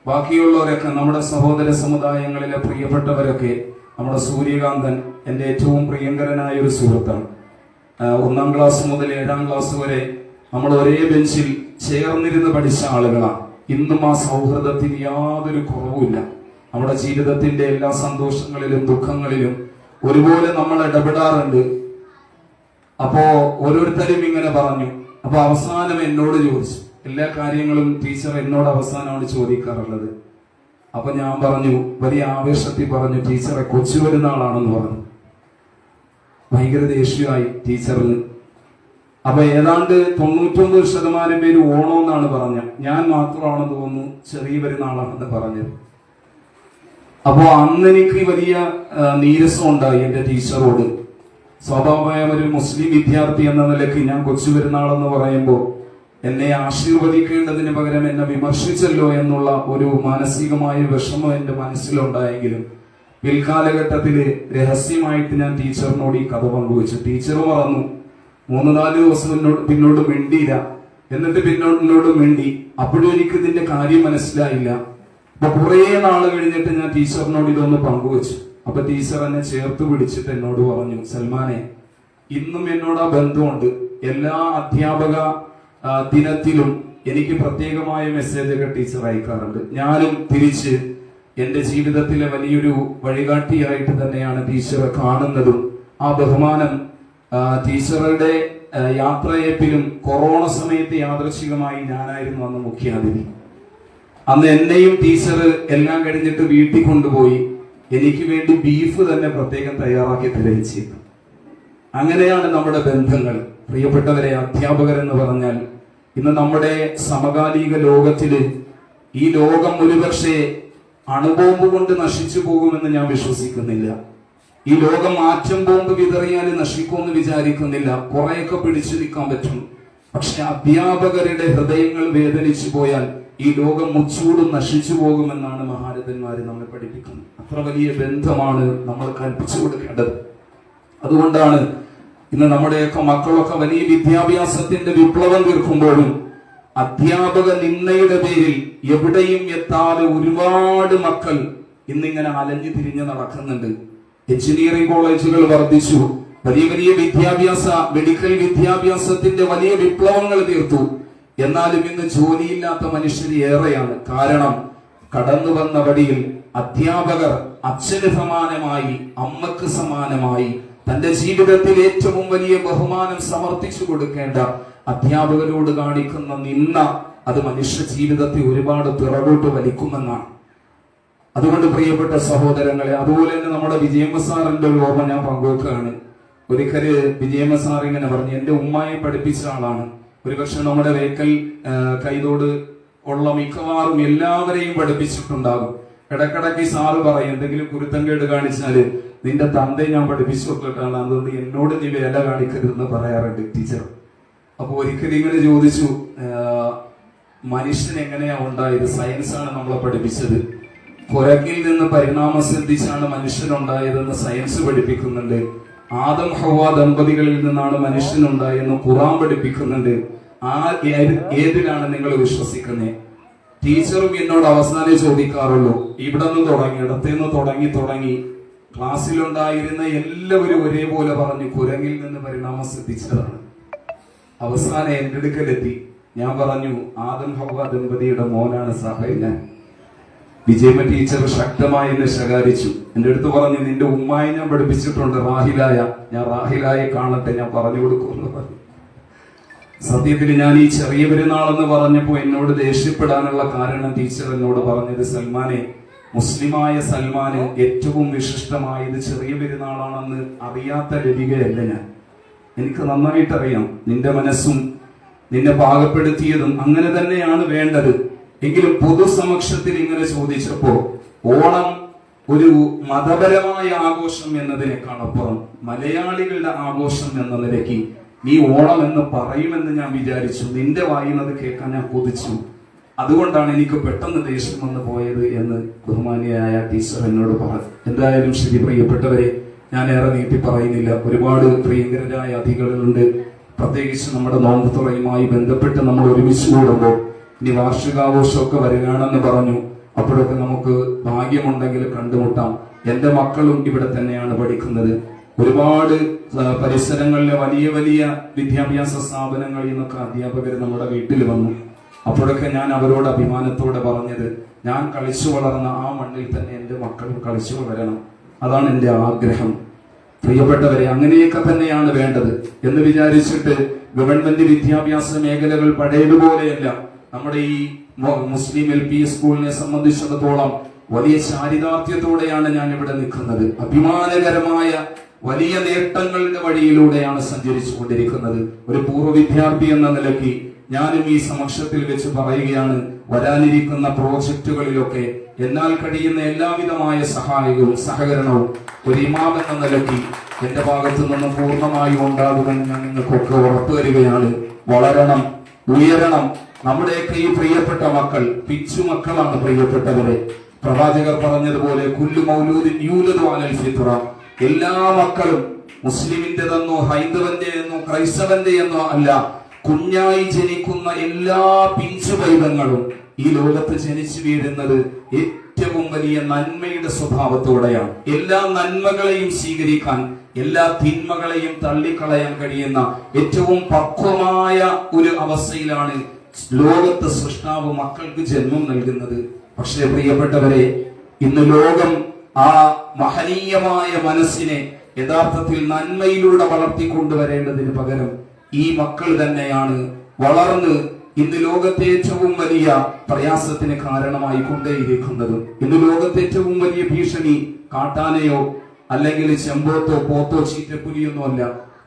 [SPEAKER 6] ബാക്കിയുള്ളവരൊക്കെ, നമ്മുടെ സഹോദര സമുദായങ്ങളിലെ പ്രിയപ്പെട്ടവരൊക്കെ, നമ്മുടെ സൂര്യകാന്തൻ എന്റെ ഏറ്റവും പ്രിയങ്കരനായ ഒരു സുഹൃത്താണ്. 1ാം ക്ലാസ് മുതൽ 7ാം ക്ലാസ് വരെ നമ്മൾ ഒരേ ബെഞ്ചിൽ ചേർന്നിരുന്ന് പഠിച്ച ആളുകളാണ്. ഇന്നും ആ സൗഹൃദത്തിന് യാതൊരു കുറവുമില്ല. നമ്മുടെ ജീവിതത്തിന്റെ എല്ലാ സന്തോഷങ്ങളിലും ദുഃഖങ്ങളിലും ഒരുപോലെ നമ്മൾ ഇടപെടാറുണ്ട്. അപ്പോ ഓരോരുത്തരും ഇങ്ങനെ പറഞ്ഞു. അപ്പൊ അവസാനം എന്നോട് ചോദിച്ചു, എല്ലാ കാര്യങ്ങളും ടീച്ചർ എന്നോട് അവസാനമാണ് ചോദിക്കാറുള്ളത്. അപ്പൊ ഞാൻ പറഞ്ഞു, വലിയ ആവേശത്തിൽ പറഞ്ഞു, ടീച്ചറെ കൊച്ചു പെരുന്നാളാണെന്ന് പറഞ്ഞു. ഭയങ്കര ദേഷ്യമായി ടീച്ചറിന്. അപ്പൊ ഏതാണ്ട് 99% പേര് ഓണം എന്നാണ് പറഞ്ഞത്. ഞാൻ മാത്രമാണെന്ന് തോന്നുന്നു ചെറിയ പെരുന്നാളാണെന്ന് പറഞ്ഞത്. അപ്പോ അന്ന് എനിക്ക് വലിയ നീരസം ഉണ്ടായി എന്റെ ടീച്ചറോട്. സ്വാഭാവികമായ ഒരു മുസ്ലിം വിദ്യാർത്ഥി എന്ന നിലയ്ക്ക് ഞാൻ കൊച്ചു പെരുന്നാളെന്ന് പറയുമ്പോൾ എന്നെ ആശീർവദിക്കേണ്ടതിന് പകരം എന്നെ വിമർശിച്ചല്ലോ എന്നുള്ള ഒരു മാനസികമായ വിഷമം എന്റെ മനസ്സിലുണ്ടായെങ്കിലും പിൽക്കാലഘട്ടത്തില് രഹസ്യമായിട്ട് ഞാൻ ടീച്ചറിനോട് ഈ കഥ പങ്കുവച്ചു. ടീച്ചർ മറന്നു. 3-4 ദിവസം പിന്നോട്ട് മിണ്ടിയില്ല. എന്നിട്ട് പിന്നോട്ട് മിണ്ടി. അപ്പോഴും എനിക്ക് ഇതിന്റെ കാര്യം മനസ്സിലായില്ല. അപ്പൊ കുറെ നാള് കഴിഞ്ഞിട്ട് ഞാൻ ടീച്ചറിനോട് ഇതൊന്ന് പങ്കുവച്ചു. അപ്പൊ ടീച്ചർ എന്നെ ചേർത്ത് പിടിച്ചിട്ട് എന്നോട് പറഞ്ഞു, സൽമാനെ, ഇന്നും എന്നോട് ആ ബന്ധമുണ്ട്. എല്ലാ അധ്യാപക ദിനത്തിലും എനിക്ക് പ്രത്യേകമായ മെസ്സേജുകൾ ടീച്ചർ അയക്കാറുണ്ട്. ഞാനും തിരിച്ച് എന്റെ ജീവിതത്തിലെ വലിയൊരു വഴികാട്ടിയായിട്ട് തന്നെയാണ് ടീച്ചറെ കാണുന്നതും. ആ ബഹുമാനം ടീച്ചറുടെ യാത്രയപ്പിലും കൊറോണ സമയത്ത് യാദൃച്ഛികമായി ഞാനായിരുന്നു അന്ന് മുഖ്യാതിഥി. അന്ന് എന്നെയും ടീച്ചർ എല്ലാം കഴിഞ്ഞിട്ട് വീട്ടിൽ കൊണ്ടുപോയി എനിക്ക് വേണ്ടി ബീഫ് തന്നെ പ്രത്യേകം തയ്യാറാക്കി തരയിച്ചിരുന്നു. അങ്ങനെയാണ് നമ്മുടെ ബന്ധങ്ങൾ. പ്രിയപ്പെട്ടവരെ, അധ്യാപകരെന്ന് പറഞ്ഞാൽ ഇന്ന് നമ്മുടെ സമകാലിക ലോകത്തില് ഈ ലോകം ഒരുപക്ഷെ അണുബോംബ് കൊണ്ട് നശിച്ചു പോകുമെന്ന് ഞാൻ വിശ്വസിക്കുന്നില്ല. ഈ ലോകം ആറ്റം ബോംബ് വിതറിയാൽ നശിക്കുമെന്ന് വിചാരിക്കുന്നില്ല. കുറെയൊക്കെ പിടിച്ചു നിൽക്കാൻ പറ്റും. പക്ഷെ അധ്യാപകരുടെ ഹൃദയങ്ങൾ വേദനിച്ചു പോയാൽ ഈ ലോകം മുച്ചൂടും നശിച്ചു പോകുമെന്നാണ് മഹാരഥന്മാര് നമ്മെ പഠിപ്പിക്കുന്നത്. അത്ര വലിയ ബന്ധമാണ് നമ്മൾ കൽപ്പിച്ചു കൊടുക്കേണ്ടത്. അതുകൊണ്ടാണ് ഇന്ന് നമ്മുടെയൊക്കെ മക്കളൊക്കെ വലിയ വിദ്യാഭ്യാസത്തിന്റെ വിപ്ലവം തീർക്കുമ്പോഴും അധ്യാപക നിന്ദയുടെ പേരിൽ എവിടെയും എത്താതെ ഒരുപാട് മക്കൾ ഇന്നിങ്ങനെ അലഞ്ഞു തിരിഞ്ഞ് നടക്കുന്നുണ്ട്. എഞ്ചിനീയറിംഗ് കോളേജുകൾ വർദ്ധിച്ചു. വലിയ വലിയ വിദ്യാഭ്യാസ മെഡിക്കൽ വിദ്യാഭ്യാസത്തിന്റെ വലിയ വിപ്ലവങ്ങൾ തീർത്തു. എന്നാലും ഇന്ന് ജോലിയില്ലാത്ത മനുഷ്യർ ഏറെയാണ്. കാരണം കടന്നു വന്ന വഴിയിൽ അധ്യാപകർ അച്ഛന് സമാനമായി, അമ്മക്ക് സമാനമായി തന്റെ ജീവിതത്തിൽ ഏറ്റവും വലിയ ബഹുമാനം സമർപ്പിച്ചു കൊടുക്കേണ്ട അധ്യാപകരോട് കാണിക്കുന്ന നിന്ന അത് മനുഷ്യ ജീവിതത്തെ ഒരുപാട് പിറകോട്ട് വലിക്കുമെന്നാണ്. അതുകൊണ്ട് പ്രിയപ്പെട്ട സഹോദരങ്ങളെ, അതുപോലെ തന്നെ നമ്മുടെ വിജയമ്മ സാറിന്റെ ഒരു ഓർമ്മ ഞാൻ പങ്കുവെക്കുകയാണ്. ഒരിക്കല് വിജയമ്മ സാർ ഇങ്ങനെ പറഞ്ഞു, എന്റെ ഉമ്മായെ പഠിപ്പിച്ച ആളാണ്. ഒരുപക്ഷെ നമ്മുടെ വേക്കൽ കൈതോട് ഉള്ള മിക്കവാറും എല്ലാവരെയും പഠിപ്പിച്ചിട്ടുണ്ടാകും. ഇടക്കിടക്ക് സാറ് പറയും, എന്തെങ്കിലും കുരുത്തങ്കേട് കാണിച്ചാല് നിന്റെ തന്തയെ ഞാൻ പഠിപ്പിച്ചു കൊടുത്തിട്ടാണ്, അതുകൊണ്ട് എന്നോട് നീ വേല കാണിക്കരുതെന്ന് പറയാറുണ്ട് ടീച്ചർ. അപ്പൊ ഒരിക്കലും ഇങ്ങനെ ചോദിച്ചു, മനുഷ്യൻ എങ്ങനെയാ ഉണ്ടായത്? സയൻസാണ് നമ്മളെ പഠിപ്പിച്ചത്. കുരങ്ങിൽ നിന്ന് പരിണാമം സിദ്ധിച്ചാണ് മനുഷ്യനുണ്ടായതെന്ന് സയൻസ് പഠിപ്പിക്കുന്നുണ്ട്. ആദം ഹവ്വ ദമ്പതികളിൽ നിന്നാണ് മനുഷ്യനുണ്ടായെന്ന് ഖുർആൻ പഠിപ്പിക്കുന്നുണ്ട്. ആ ഏതിലാണ് നിങ്ങൾ വിശ്വസിക്കുന്നത്? ടീച്ചറും എന്നോട് അവസാനം ചോദിക്കാറുള്ളൂ, ഇവിടെ നിന്ന് തുടങ്ങി, ഇടത്തുനിന്ന് തുടങ്ങി ക്ലാസ്സിലുണ്ടായിരുന്ന എല്ലാവരും ഒരേപോലെ പറഞ്ഞു കുരങ്ങിൽ നിന്ന് പരിണാമം സിദ്ധിച്ചതാണ്. അവസാനം എന്റെ അടുക്കലെത്തി. ഞാൻ പറഞ്ഞു, ആദം ഹവ്വ ദമ്പതിയുടെ മോനാണ് സാഹേ ഞാൻ. വിജയമ്മ ടീച്ചർ ശക്തമായി എന്നെ ശകാരിച്ചു. എന്റെ അടുത്ത് പറഞ്ഞു, നിന്റെ ഉമ്മായി ഞാൻ പഠിപ്പിച്ചിട്ടുണ്ട് റാഹിലായ, ഞാൻ റാഹിലായെ കാണട്ടെ, ഞാൻ പറഞ്ഞു കൊടുക്കുമെന്ന് പറഞ്ഞു. സത്യത്തിൽ ഞാൻ ഈ ചെറിയ പെരുന്നാൾ എന്ന് പറഞ്ഞപ്പോൾ എന്നോട് ദേഷ്യപ്പെടാനുള്ള കാരണം ടീച്ചർ എന്നോട് പറഞ്ഞത്, സൽമാനെ, മുസ്ലിമായ സൽമാന് ഏറ്റവും വിശിഷ്ടമായത് ചെറിയ പെരുന്നാളാണെന്ന് അറിയാത്ത ലതികയല്ല ഞാൻ. എനിക്ക് നന്നായിട്ടറിയാം നിന്റെ മനസ്സും നിന്നെ പാകപ്പെടുത്തിയതും അങ്ങനെ തന്നെയാണ് വേണ്ടത്. എങ്കിലും പൊതുസമക്ഷത്തിൽ ഇങ്ങനെ ചോദിച്ചപ്പോ ഓണം ഒരു മതപരമായ ആഘോഷം എന്നതിനേക്കാളപ്പുറം മലയാളികളുടെ ആഘോഷം എന്ന നിലയ്ക്ക് നീ ഓണം എന്ന് പറയുമെന്ന് ഞാൻ വിചാരിച്ചു. നിന്റെ വായിന്നത് കേൾക്കാൻ ഞാൻ കൊതിച്ചു. അതുകൊണ്ടാണ് എനിക്ക് പെട്ടെന്ന് ദേഷ്യം വന്നു പോയത് എന്ന് ബഹുമാനിയായ ടീച്ചർ എന്നോട് പറഞ്ഞു. എന്തായാലും ശരി, പ്രിയപ്പെട്ടവരെ, ഞാൻ ഏറെ നീട്ടി പറയുന്നില്ല. ഒരുപാട് പ്രിയങ്കരായ അതിഥികളുണ്ട്. പ്രത്യേകിച്ച് നമ്മുടെ നോമ്പ് തുറയുമായി ബന്ധപ്പെട്ട് നമ്മൾ ഒരുമിച്ച് കൂടുമ്പോൾ ഇനി വാർഷികാഘോഷമൊക്കെ വരികയാണെന്ന് പറഞ്ഞു. അപ്പോഴൊക്കെ നമുക്ക് ഭാഗ്യമുണ്ടെങ്കിൽ കണ്ടുമുട്ടാം. എന്റെ മക്കളും ഇവിടെ തന്നെയാണ് പഠിക്കുന്നത്. ഒരുപാട് പരിസരങ്ങളിലെ വലിയ വലിയ വിദ്യാഭ്യാസ സ്ഥാപനങ്ങളിൽ നിന്നൊക്കെ അധ്യാപകർ നമ്മുടെ വീട്ടിൽ വന്നു. അപ്പോഴൊക്കെ ഞാൻ അവരോട് അഭിമാനത്തോടെ പറഞ്ഞത്, ഞാൻ കളിച്ചു വളർന്ന ആ മണ്ണിൽ തന്നെ എന്റെ മക്കളും കളിച്ചു വളരണം. അതാണ് എന്റെ ആഗ്രഹം. പ്രിയപ്പെട്ടവരെ, അങ്ങനെയൊക്കെ തന്നെയാണ് വേണ്ടത് എന്ന് വിചാരിച്ചിട്ട് ഗവൺമെന്റ് വിദ്യാഭ്യാസ മേഖലകൾ പഴയതുപോലെയല്ല. നമ്മുടെ ഈ മുസ്ലിം LP സ്കൂളിനെ സംബന്ധിച്ചിടത്തോളം വലിയ ചാരിതാർത്ഥ്യത്തോടെയാണ് ഞാൻ ഇവിടെ നിൽക്കുന്നത്. അഭിമാനകരമായ വലിയ നേട്ടങ്ങളുടെ വഴിയിലൂടെയാണ് സഞ്ചരിച്ചു കൊണ്ടിരിക്കുന്നത്. ഒരു പൂർവ്വ വിദ്യാർത്ഥി എന്ന നിലയ്ക്ക് ഞാനും ഈ സമക്ഷത്തിൽ വെച്ച് പറയുകയാണ്, വരാനിരിക്കുന്ന പ്രോജക്റ്റുകളിലൊക്കെ എന്നാൽ കഴിയുന്ന എല്ലാവിധമായ സഹായവും സഹകരണവും ഒരു ഇമാം എന്ന നിലയ്ക്ക് എന്റെ ഭാഗത്തു നിന്ന് പൂർണ്ണമായും ഉണ്ടാകുമെന്ന് ഞാൻ നിങ്ങൾക്കൊക്കെ ഉറപ്പു തരികയാണ്. വളരണം, ഉയരണം. നമ്മുടെയൊക്കെ ഈ പ്രിയപ്പെട്ട മക്കൾ പിച്ചു മക്കളാണ്. പ്രിയപ്പെട്ടവരെ, പ്രവാചകർ പറഞ്ഞതുപോലെ കുല്ലു മൗലൂദിൻ യൂലദു അലൽ ഫിത്ര, എല്ലാ മക്കളും മുസ്ലിമിന്റെതെന്നോ ഹൈന്ദവന്റെ എന്നോ ക്രൈസ്തവന്റെ എന്നോ അല്ല, കുഞ്ഞായി ജനിക്കുന്ന എല്ലാ പിഞ്ചു പൈതങ്ങളും ഈ ലോകത്ത് ജനിച്ചു വീഴുന്നത് ഏറ്റവും വലിയ നന്മയുടെ സ്വഭാവത്തോടെയാണ്. എല്ലാ നന്മകളെയും സ്വീകരിക്കാൻ, എല്ലാ തിന്മകളെയും തള്ളിക്കളയാൻ കഴിയുന്ന ഏറ്റവും പക്വമായ ഒരു അവസ്ഥയിലാണ് ലോകത്ത് സൃഷ്ടാവ് മക്കൾക്ക് ജന്മം നൽകുന്നത്. പക്ഷേ പ്രിയപ്പെട്ടവരെ, ഇന്ന് ലോകം ആ മഹനീയമായ മനസ്സിനെ യഥാർത്ഥത്തിൽ നന്മയിലൂടെ വളർത്തിക്കൊണ്ടുവരേണ്ടതിന് പകരം ഈ മക്കൾ തന്നെയാണ് വളർന്ന് ഇന്ന് ലോകത്തെ ഏറ്റവും വലിയ പ്രയാസത്തിന് കാരണമായി കൊണ്ടേയിരിക്കുന്നത്. ഇന്ന് ലോകത്തെ ഏറ്റവും വലിയ ഭീഷണി കാട്ടാനയോ അല്ലെങ്കിൽ ചെമ്പോത്തോ പോത്തോ ചീറ്റപ്പുലിയൊന്നും അല്ല.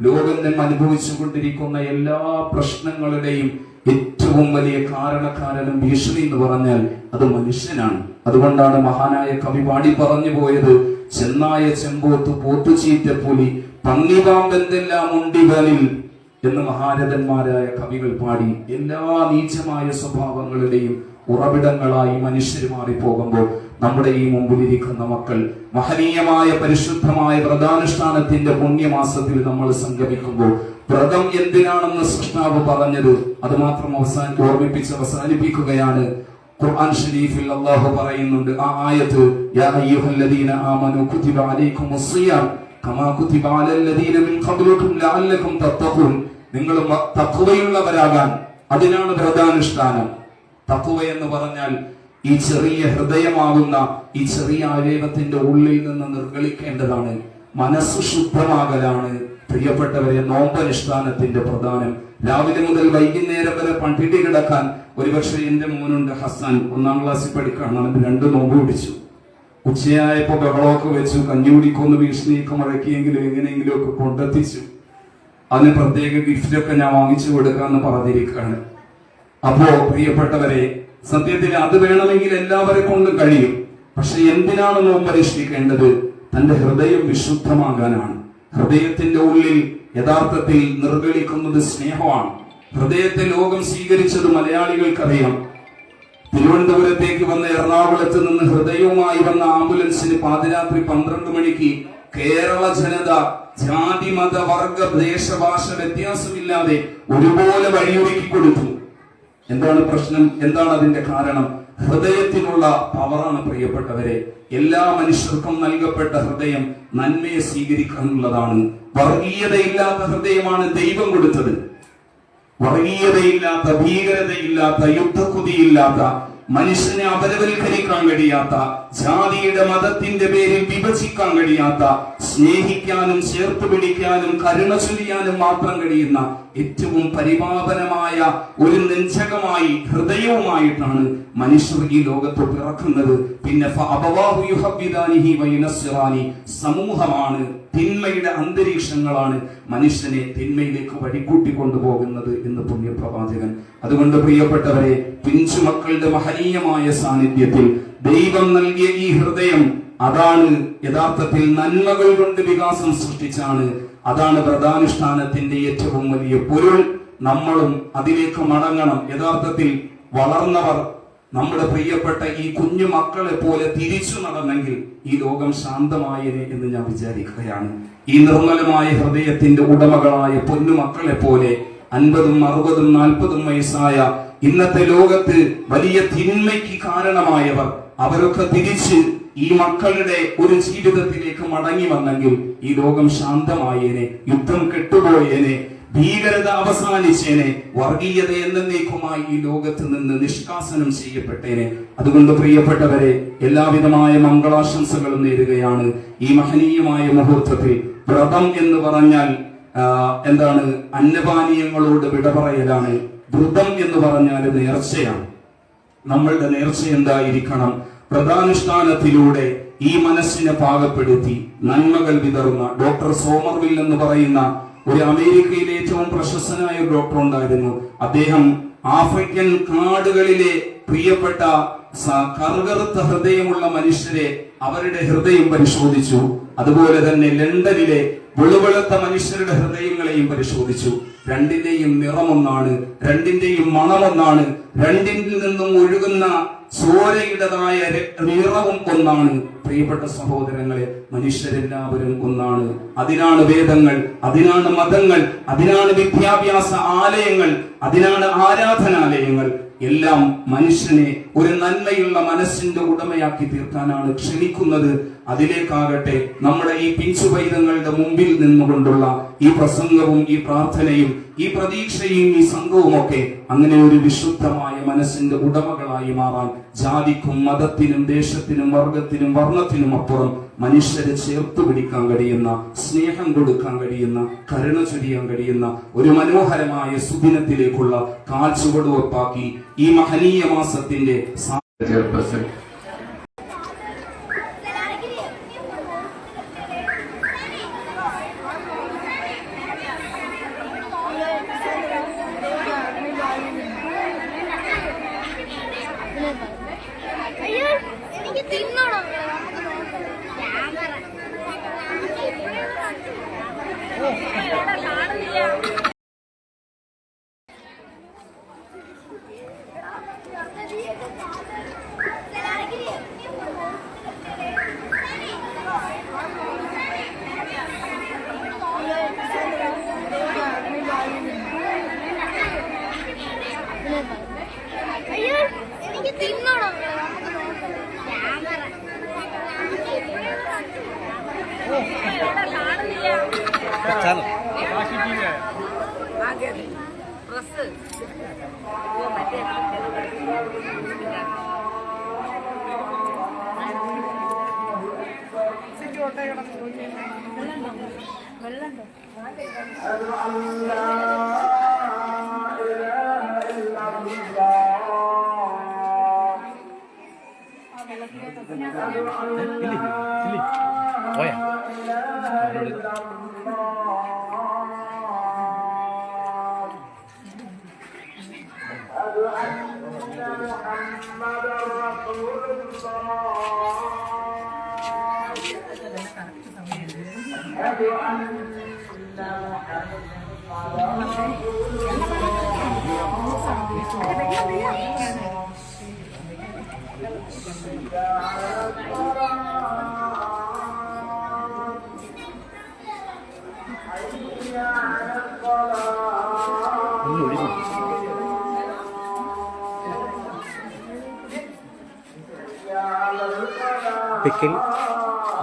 [SPEAKER 6] ലോകം തന്നെ അനുഭവിച്ചു കൊണ്ടിരിക്കുന്ന എല്ലാ പ്രശ്നങ്ങളുടെയും ഏറ്റവും വലിയ കാരണക്കാരനും ഭീഷണി എന്ന് പറഞ്ഞാൽ അത് മനുഷ്യനാണ്. അതുകൊണ്ടാണ് മഹാനായ കവി പാടി പറഞ്ഞു പോയത്, ചെന്നായ ചെമ്പോത്ത് പോത്തു ചീറ്റപ്പുലി പന്നിപാമ്പെന്തെല്ലാം ഉണ്ടിവനിൽ എന്ന് മഹാരഥന്മാരായ കവികൾ പാടി. എല്ലാ നീചമായ സ്വഭാവങ്ങളുടെയും ഉറവിടങ്ങളായി മനുഷ്യർ മാറിപ്പോകുമ്പോൾ നമ്മുടെ ഈ മുമ്പിലിരിക്കുന്ന മക്കൾ മഹനീയമായ പരിശുദ്ധമായ വ്രതാനുഷ്ഠാനത്തിന്റെ പുണ്യമാസത്തിൽ നമ്മൾ സംഗമിക്കുമ്പോൾ വ്രതം എന്തിനാണെന്ന് സൃഷ്ടാവ് പറഞ്ഞത് അത് മാത്രം ഓർമ്മിപ്പിച്ച് അവസാനിപ്പിക്കുകയാണ്. ഖുർആൻ ഷരീഫിൽ അല്ലാഹു പറയുന്നുണ്ട്, ആ ആയത്ത്, യാ അയ്യുഹല്ലദീന ആമനൂ കുതിബ അലൈക്കുമുസ് സിയാം കമാ കുതിബ അലല്ലദീന മിൻ ഖബ്ലികും ലഅല്ലകും തത്തഖൂൻ, നിങ്ങൾ തഖ്വയുള്ളവരാകാൻ അതിനാണ് വ്രതാനുഷ്ഠാനം. തഖ്വ എന്ന് പറഞ്ഞാൽ ഈ ചെറിയ ഹൃദയമാകുന്ന ഈ ചെറിയ അവയവത്തിന്റെ ഉള്ളിൽ നിന്ന് നിർഗളിക്കേണ്ടതാണ്. മനസ്സ് ശുദ്ധമാകലാണ് പ്രിയപ്പെട്ടവരെ നോമ്പനുഷ്ഠാനത്തിന്റെ പ്രധാനം. രാവിലെ മുതൽ വൈകുന്നേരം വരെ പട്ടിണി കിടക്കാൻ, ഒരുപക്ഷെ എന്റെ മോനുണ്ട് ഹസൻ, 1ാം ക്ലാസ്സിൽ പഠിക്കുകയാണ്. അവൻ 2 നോമ്പ് പിടിച്ചു. ഉച്ചയായപ്പോ ബഹളമൊക്കെ വെച്ചു, കഞ്ഞി കുടിക്കൊന്ന് ഭീഷണിയൊക്കെ മുഴക്കിയെങ്കിലും എങ്ങനെയെങ്കിലും ഒക്കെ കൊണ്ടെത്തിച്ചു. അതിന് പ്രത്യേക ഗിഫ്റ്റൊക്കെ ഞാൻ വാങ്ങിച്ചു കൊടുക്കാന്ന് പറഞ്ഞിരിക്കുകയാണ്. അപ്പോ പ്രിയപ്പെട്ടവരെ, സത്യത്തിൽ അത് വേണമെങ്കിൽ എല്ലാവരെ കൊണ്ടും കഴിയും. പക്ഷെ എന്തിനാണ് നോമ്പ് അനുഷ്ഠിക്കേണ്ടത്? തന്റെ ഹൃദയം വിശുദ്ധമാകാനാണ്. ഹൃദയത്തിന്റെ ഉള്ളിൽ യഥാർത്ഥത്തിൽ നിർഗളിക്കുന്നത് സ്നേഹമാണ്. ഹൃദയത്തെ ലോകം സ്വീകരിച്ചത് മലയാളികൾക്കറിയാം. തിരുവനന്തപുരത്തേക്ക് വന്ന എറണാകുളത്ത് നിന്ന് ഹൃദയവുമായി വന്ന ആംബുലൻസിന് പാതിരാത്രി 12 മണിക്ക് കേരള ജനത ജാതി മത വർഗ ദേശഭാഷ വ്യത്യാസമില്ലാതെ ഒരുപോലെ വഴിയൊരുക്കി കൊടുത്തു. എന്താണ് പ്രശ്നം? എന്താണ് അതിന്റെ കാരണം? ഹൃദയത്തിനുള്ള പവറാണ് പ്രിയപ്പെട്ടവരെ. എല്ലാ മനുഷ്യർക്കും നൽകപ്പെട്ട ഹൃദയം നന്മയെ സ്വീകരിക്കാനുള്ളതാണ്. വർഗീയതയില്ലാത്ത ഹൃദയമാണ് ദൈവം കൊടുത്തത്. വർഗീയതയില്ലാത്ത, ഭീകരതയില്ലാത്ത, യുദ്ധക്കുതിയില്ലാത്ത, മനുഷ്യനെ അപരവൽക്കരിക്കാൻ കഴിയാത്ത, ജാതിയുടെ മതത്തിന്റെ പേരിൽ വിഭജിക്കാൻ കഴിയാത്ത, സ്നേഹിക്കാനും ചേർത്ത് പിടിക്കാനും കരുണ ചൊരിയാനും മാത്രം കഴിയുന്ന ഏറ്റവും പരിപാവനമായ ഒരു നെഞ്ചകമായി ഹൃദയവുമായിട്ടാണ് മനുഷ്യർ ഈ ലോകത്ത് പിറക്കുന്നത്. പിന്നെ സമൂഹമാണ്, തിന്മയുടെ അന്തരീക്ഷങ്ങളാണ് മനുഷ്യനെ തിന്മയിലേക്ക് വഴികൂട്ടിക്കൊണ്ടുപോകുന്നത് എന്ന് പുണ്യപ്രവാചകൻ. അതുകൊണ്ട് പ്രിയപ്പെട്ടവരെ, പിഞ്ചുമക്കളുടെ മഹനീയമായ സാന്നിധ്യത്തിൽ ദൈവം നൽകിയ ഈ ഹൃദയം, അതാണ് യഥാർത്ഥത്തിൽ നന്മകൾ കൊണ്ട് വികാസം സൃഷ്ടിച്ചാണ്. അതാണ് വ്രതാനുഷ്ഠാനത്തിന്റെ ഏറ്റവും വലിയ പൊരുൾ. നമ്മളും അതിലേക്ക് മടങ്ങണം. യഥാർത്ഥത്തിൽ വളർന്നവർ നമ്മുടെ പ്രിയപ്പെട്ട ഈ കുഞ്ഞു മക്കളെ പോലെ തിരിച്ചു നടന്നെങ്കിൽ ഈ ലോകം ശാന്തമായേനെ എന്ന് ഞാൻ വിചാരിക്കുകയാണ്. ഈ നിർമ്മലമായ ഹൃദയത്തിന്റെ ഉടമകളായ പൊന്നുമക്കളെ പോലെ 50, 60, 40 വയസ്സായ ഇന്നത്തെ ലോകത്ത് വലിയ തിന്മയ്ക്ക് കാരണമായവർ, അവരൊക്കെ തിരിച്ച് ഈ മക്കളുടെ ഒരു ജീവിതത്തിലേക്ക് മടങ്ങി വന്നെങ്കിൽ ഈ ലോകം ശാന്തമായേനെ, യുദ്ധം കെട്ടുപോയേനെ, ഭീകരത അവസാനിച്ചേനെ, വർഗീയത എന്നേക്കുമായി ഈ ലോകത്ത് നിന്ന് നിഷ്കാസനം ചെയ്യപ്പെട്ടേനെ. അതുകൊണ്ട് പ്രിയപ്പെട്ടവരെ, എല്ലാവിധമായ മംഗളാശംസകളും നേരുകയാണ് ഈ മഹനീയമായ മുഹൂർത്തത്തിൽ. വ്രതം എന്ന് പറഞ്ഞാൽ എന്താണ്? അന്നപാനീയങ്ങളോട് വിട പറയലാണ്. വ്രതം എന്ന് പറഞ്ഞാൽ നേർച്ചയാണ്. നമ്മളുടെ നേർച്ച എന്തായിരിക്കണം? വ്രതാനുഷ്ഠാനത്തിലൂടെ ഈ മനസ്സിനെ പാകപ്പെടുത്തി നന്മകൾ വിതറുന്ന ഡോക്ടർ സോമർവിൽ എന്ന് പറയുന്ന ഒരു അമേരിക്കയിലെ ഏറ്റവും പ്രശസ്തനായ ഒരു ഡോക്ടർ ഉണ്ടായിരുന്നു. അദ്ദേഹം ആഫ്രിക്കൻ കാടുകളിലെ പ്രിയപ്പെട്ട കറുകറുത്ത ഹൃദയമുള്ള മനുഷ്യരെ അവരുടെ ഹൃദയം പരിശോധിച്ചു. അതുപോലെ തന്നെ ലണ്ടനിലെ വെളുവെളുത്ത മനുഷ്യരുടെ ഹൃദയങ്ങളെയും പരിശോധിച്ചു. രണ്ടിന്റെയും നിറമൊന്നാണ്, രണ്ടിന്റെയും മണമൊന്നാണ്, രണ്ടിൽ നിന്നും ഒഴുകുന്ന ചോരയുടേതായ നിറവും ഒന്നാണ്. പ്രിയപ്പെട്ട സഹോദരങ്ങളെ, മനുഷ്യരെല്ലാവരും ഒന്നാണ്. അതിനാണ് വേദങ്ങൾ, അതിനാണ് മതങ്ങൾ, അതിനാണ് വിദ്യാഭ്യാസ ആലയങ്ങൾ, അതിനാണ് ആരാധനാലയങ്ങൾ. എല്ലാം മനുഷ്യനെ ഒരു നന്മയുള്ള മനസ്സിന്റെ ഉടമയാക്കി തീർക്കാനാണ് ക്ഷണിക്കുന്നത്. അതിലേക്കാകട്ടെ നമ്മുടെ ഈ പിഞ്ചുപൈതങ്ങളുടെ മുമ്പിൽ നിന്നുകൊണ്ടുള്ള ഈ പ്രസംഗവും ഈ പ്രാർത്ഥനയും ഈ പ്രതീക്ഷയും ഈ സംഘവും ഒക്കെ അങ്ങനെ ഒരു വിശുദ്ധമായ മനസ്സിന്റെ ഉടമകളായി മാറാൻ ജാതിക്കും മതത്തിനും ദേശത്തിനും വർഗത്തിനും വർണ്ണത്തിനും അപ്പുറം മനുഷ്യരെ ചേർത്ത് പിടിക്കാൻ കഴിയുന്ന, സ്നേഹം കൊടുക്കാൻ കഴിയുന്ന, കരുണ ചൊരിയാൻ കഴിയുന്ന ഒരു മനോഹരമായ സുദിനത്തിലേക്കുള്ള കാൽച്ചുവടുവെപ്പാക്കി ഈ മഹനീയ മാസത്തിന്റെ
[SPEAKER 5] ചെയർപേഴ്സൺ
[SPEAKER 7] എനിക്ക് തിന്നണം. അയ്യോ, എനിക്ക് തിന്നണം.
[SPEAKER 8] Pickle,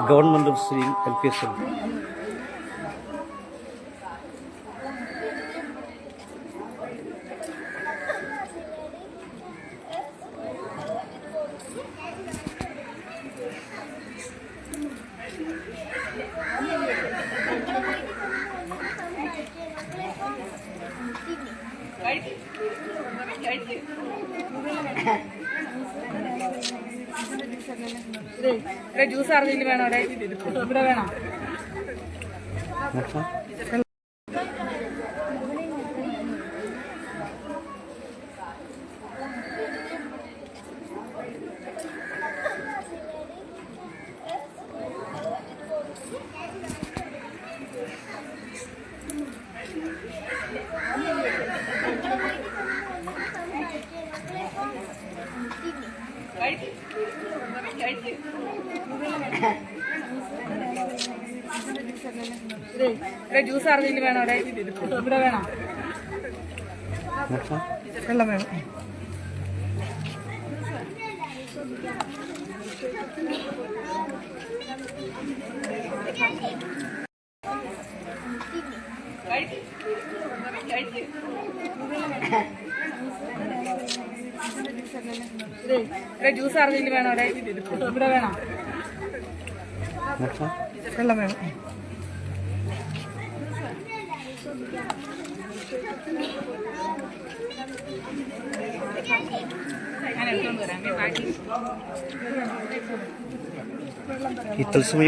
[SPEAKER 8] Government of Swing, LPSL.
[SPEAKER 9] Juice ആർക്കെങ്കിലും വേണോ അവിടെ ഇവിടെ വേണോ? ജ്യൂസ് ആർക്കെങ്കിലും വേണോ അവിടെ ഇവിടെ വേണോ? വെള്ളം വേണം. ജ്യൂസ് ആർക്കെങ്കിലും വേണോ അവിടെ ഇവിടെ വേണോ? വെള്ളം വേണം.
[SPEAKER 8] ഈ തത്സമയം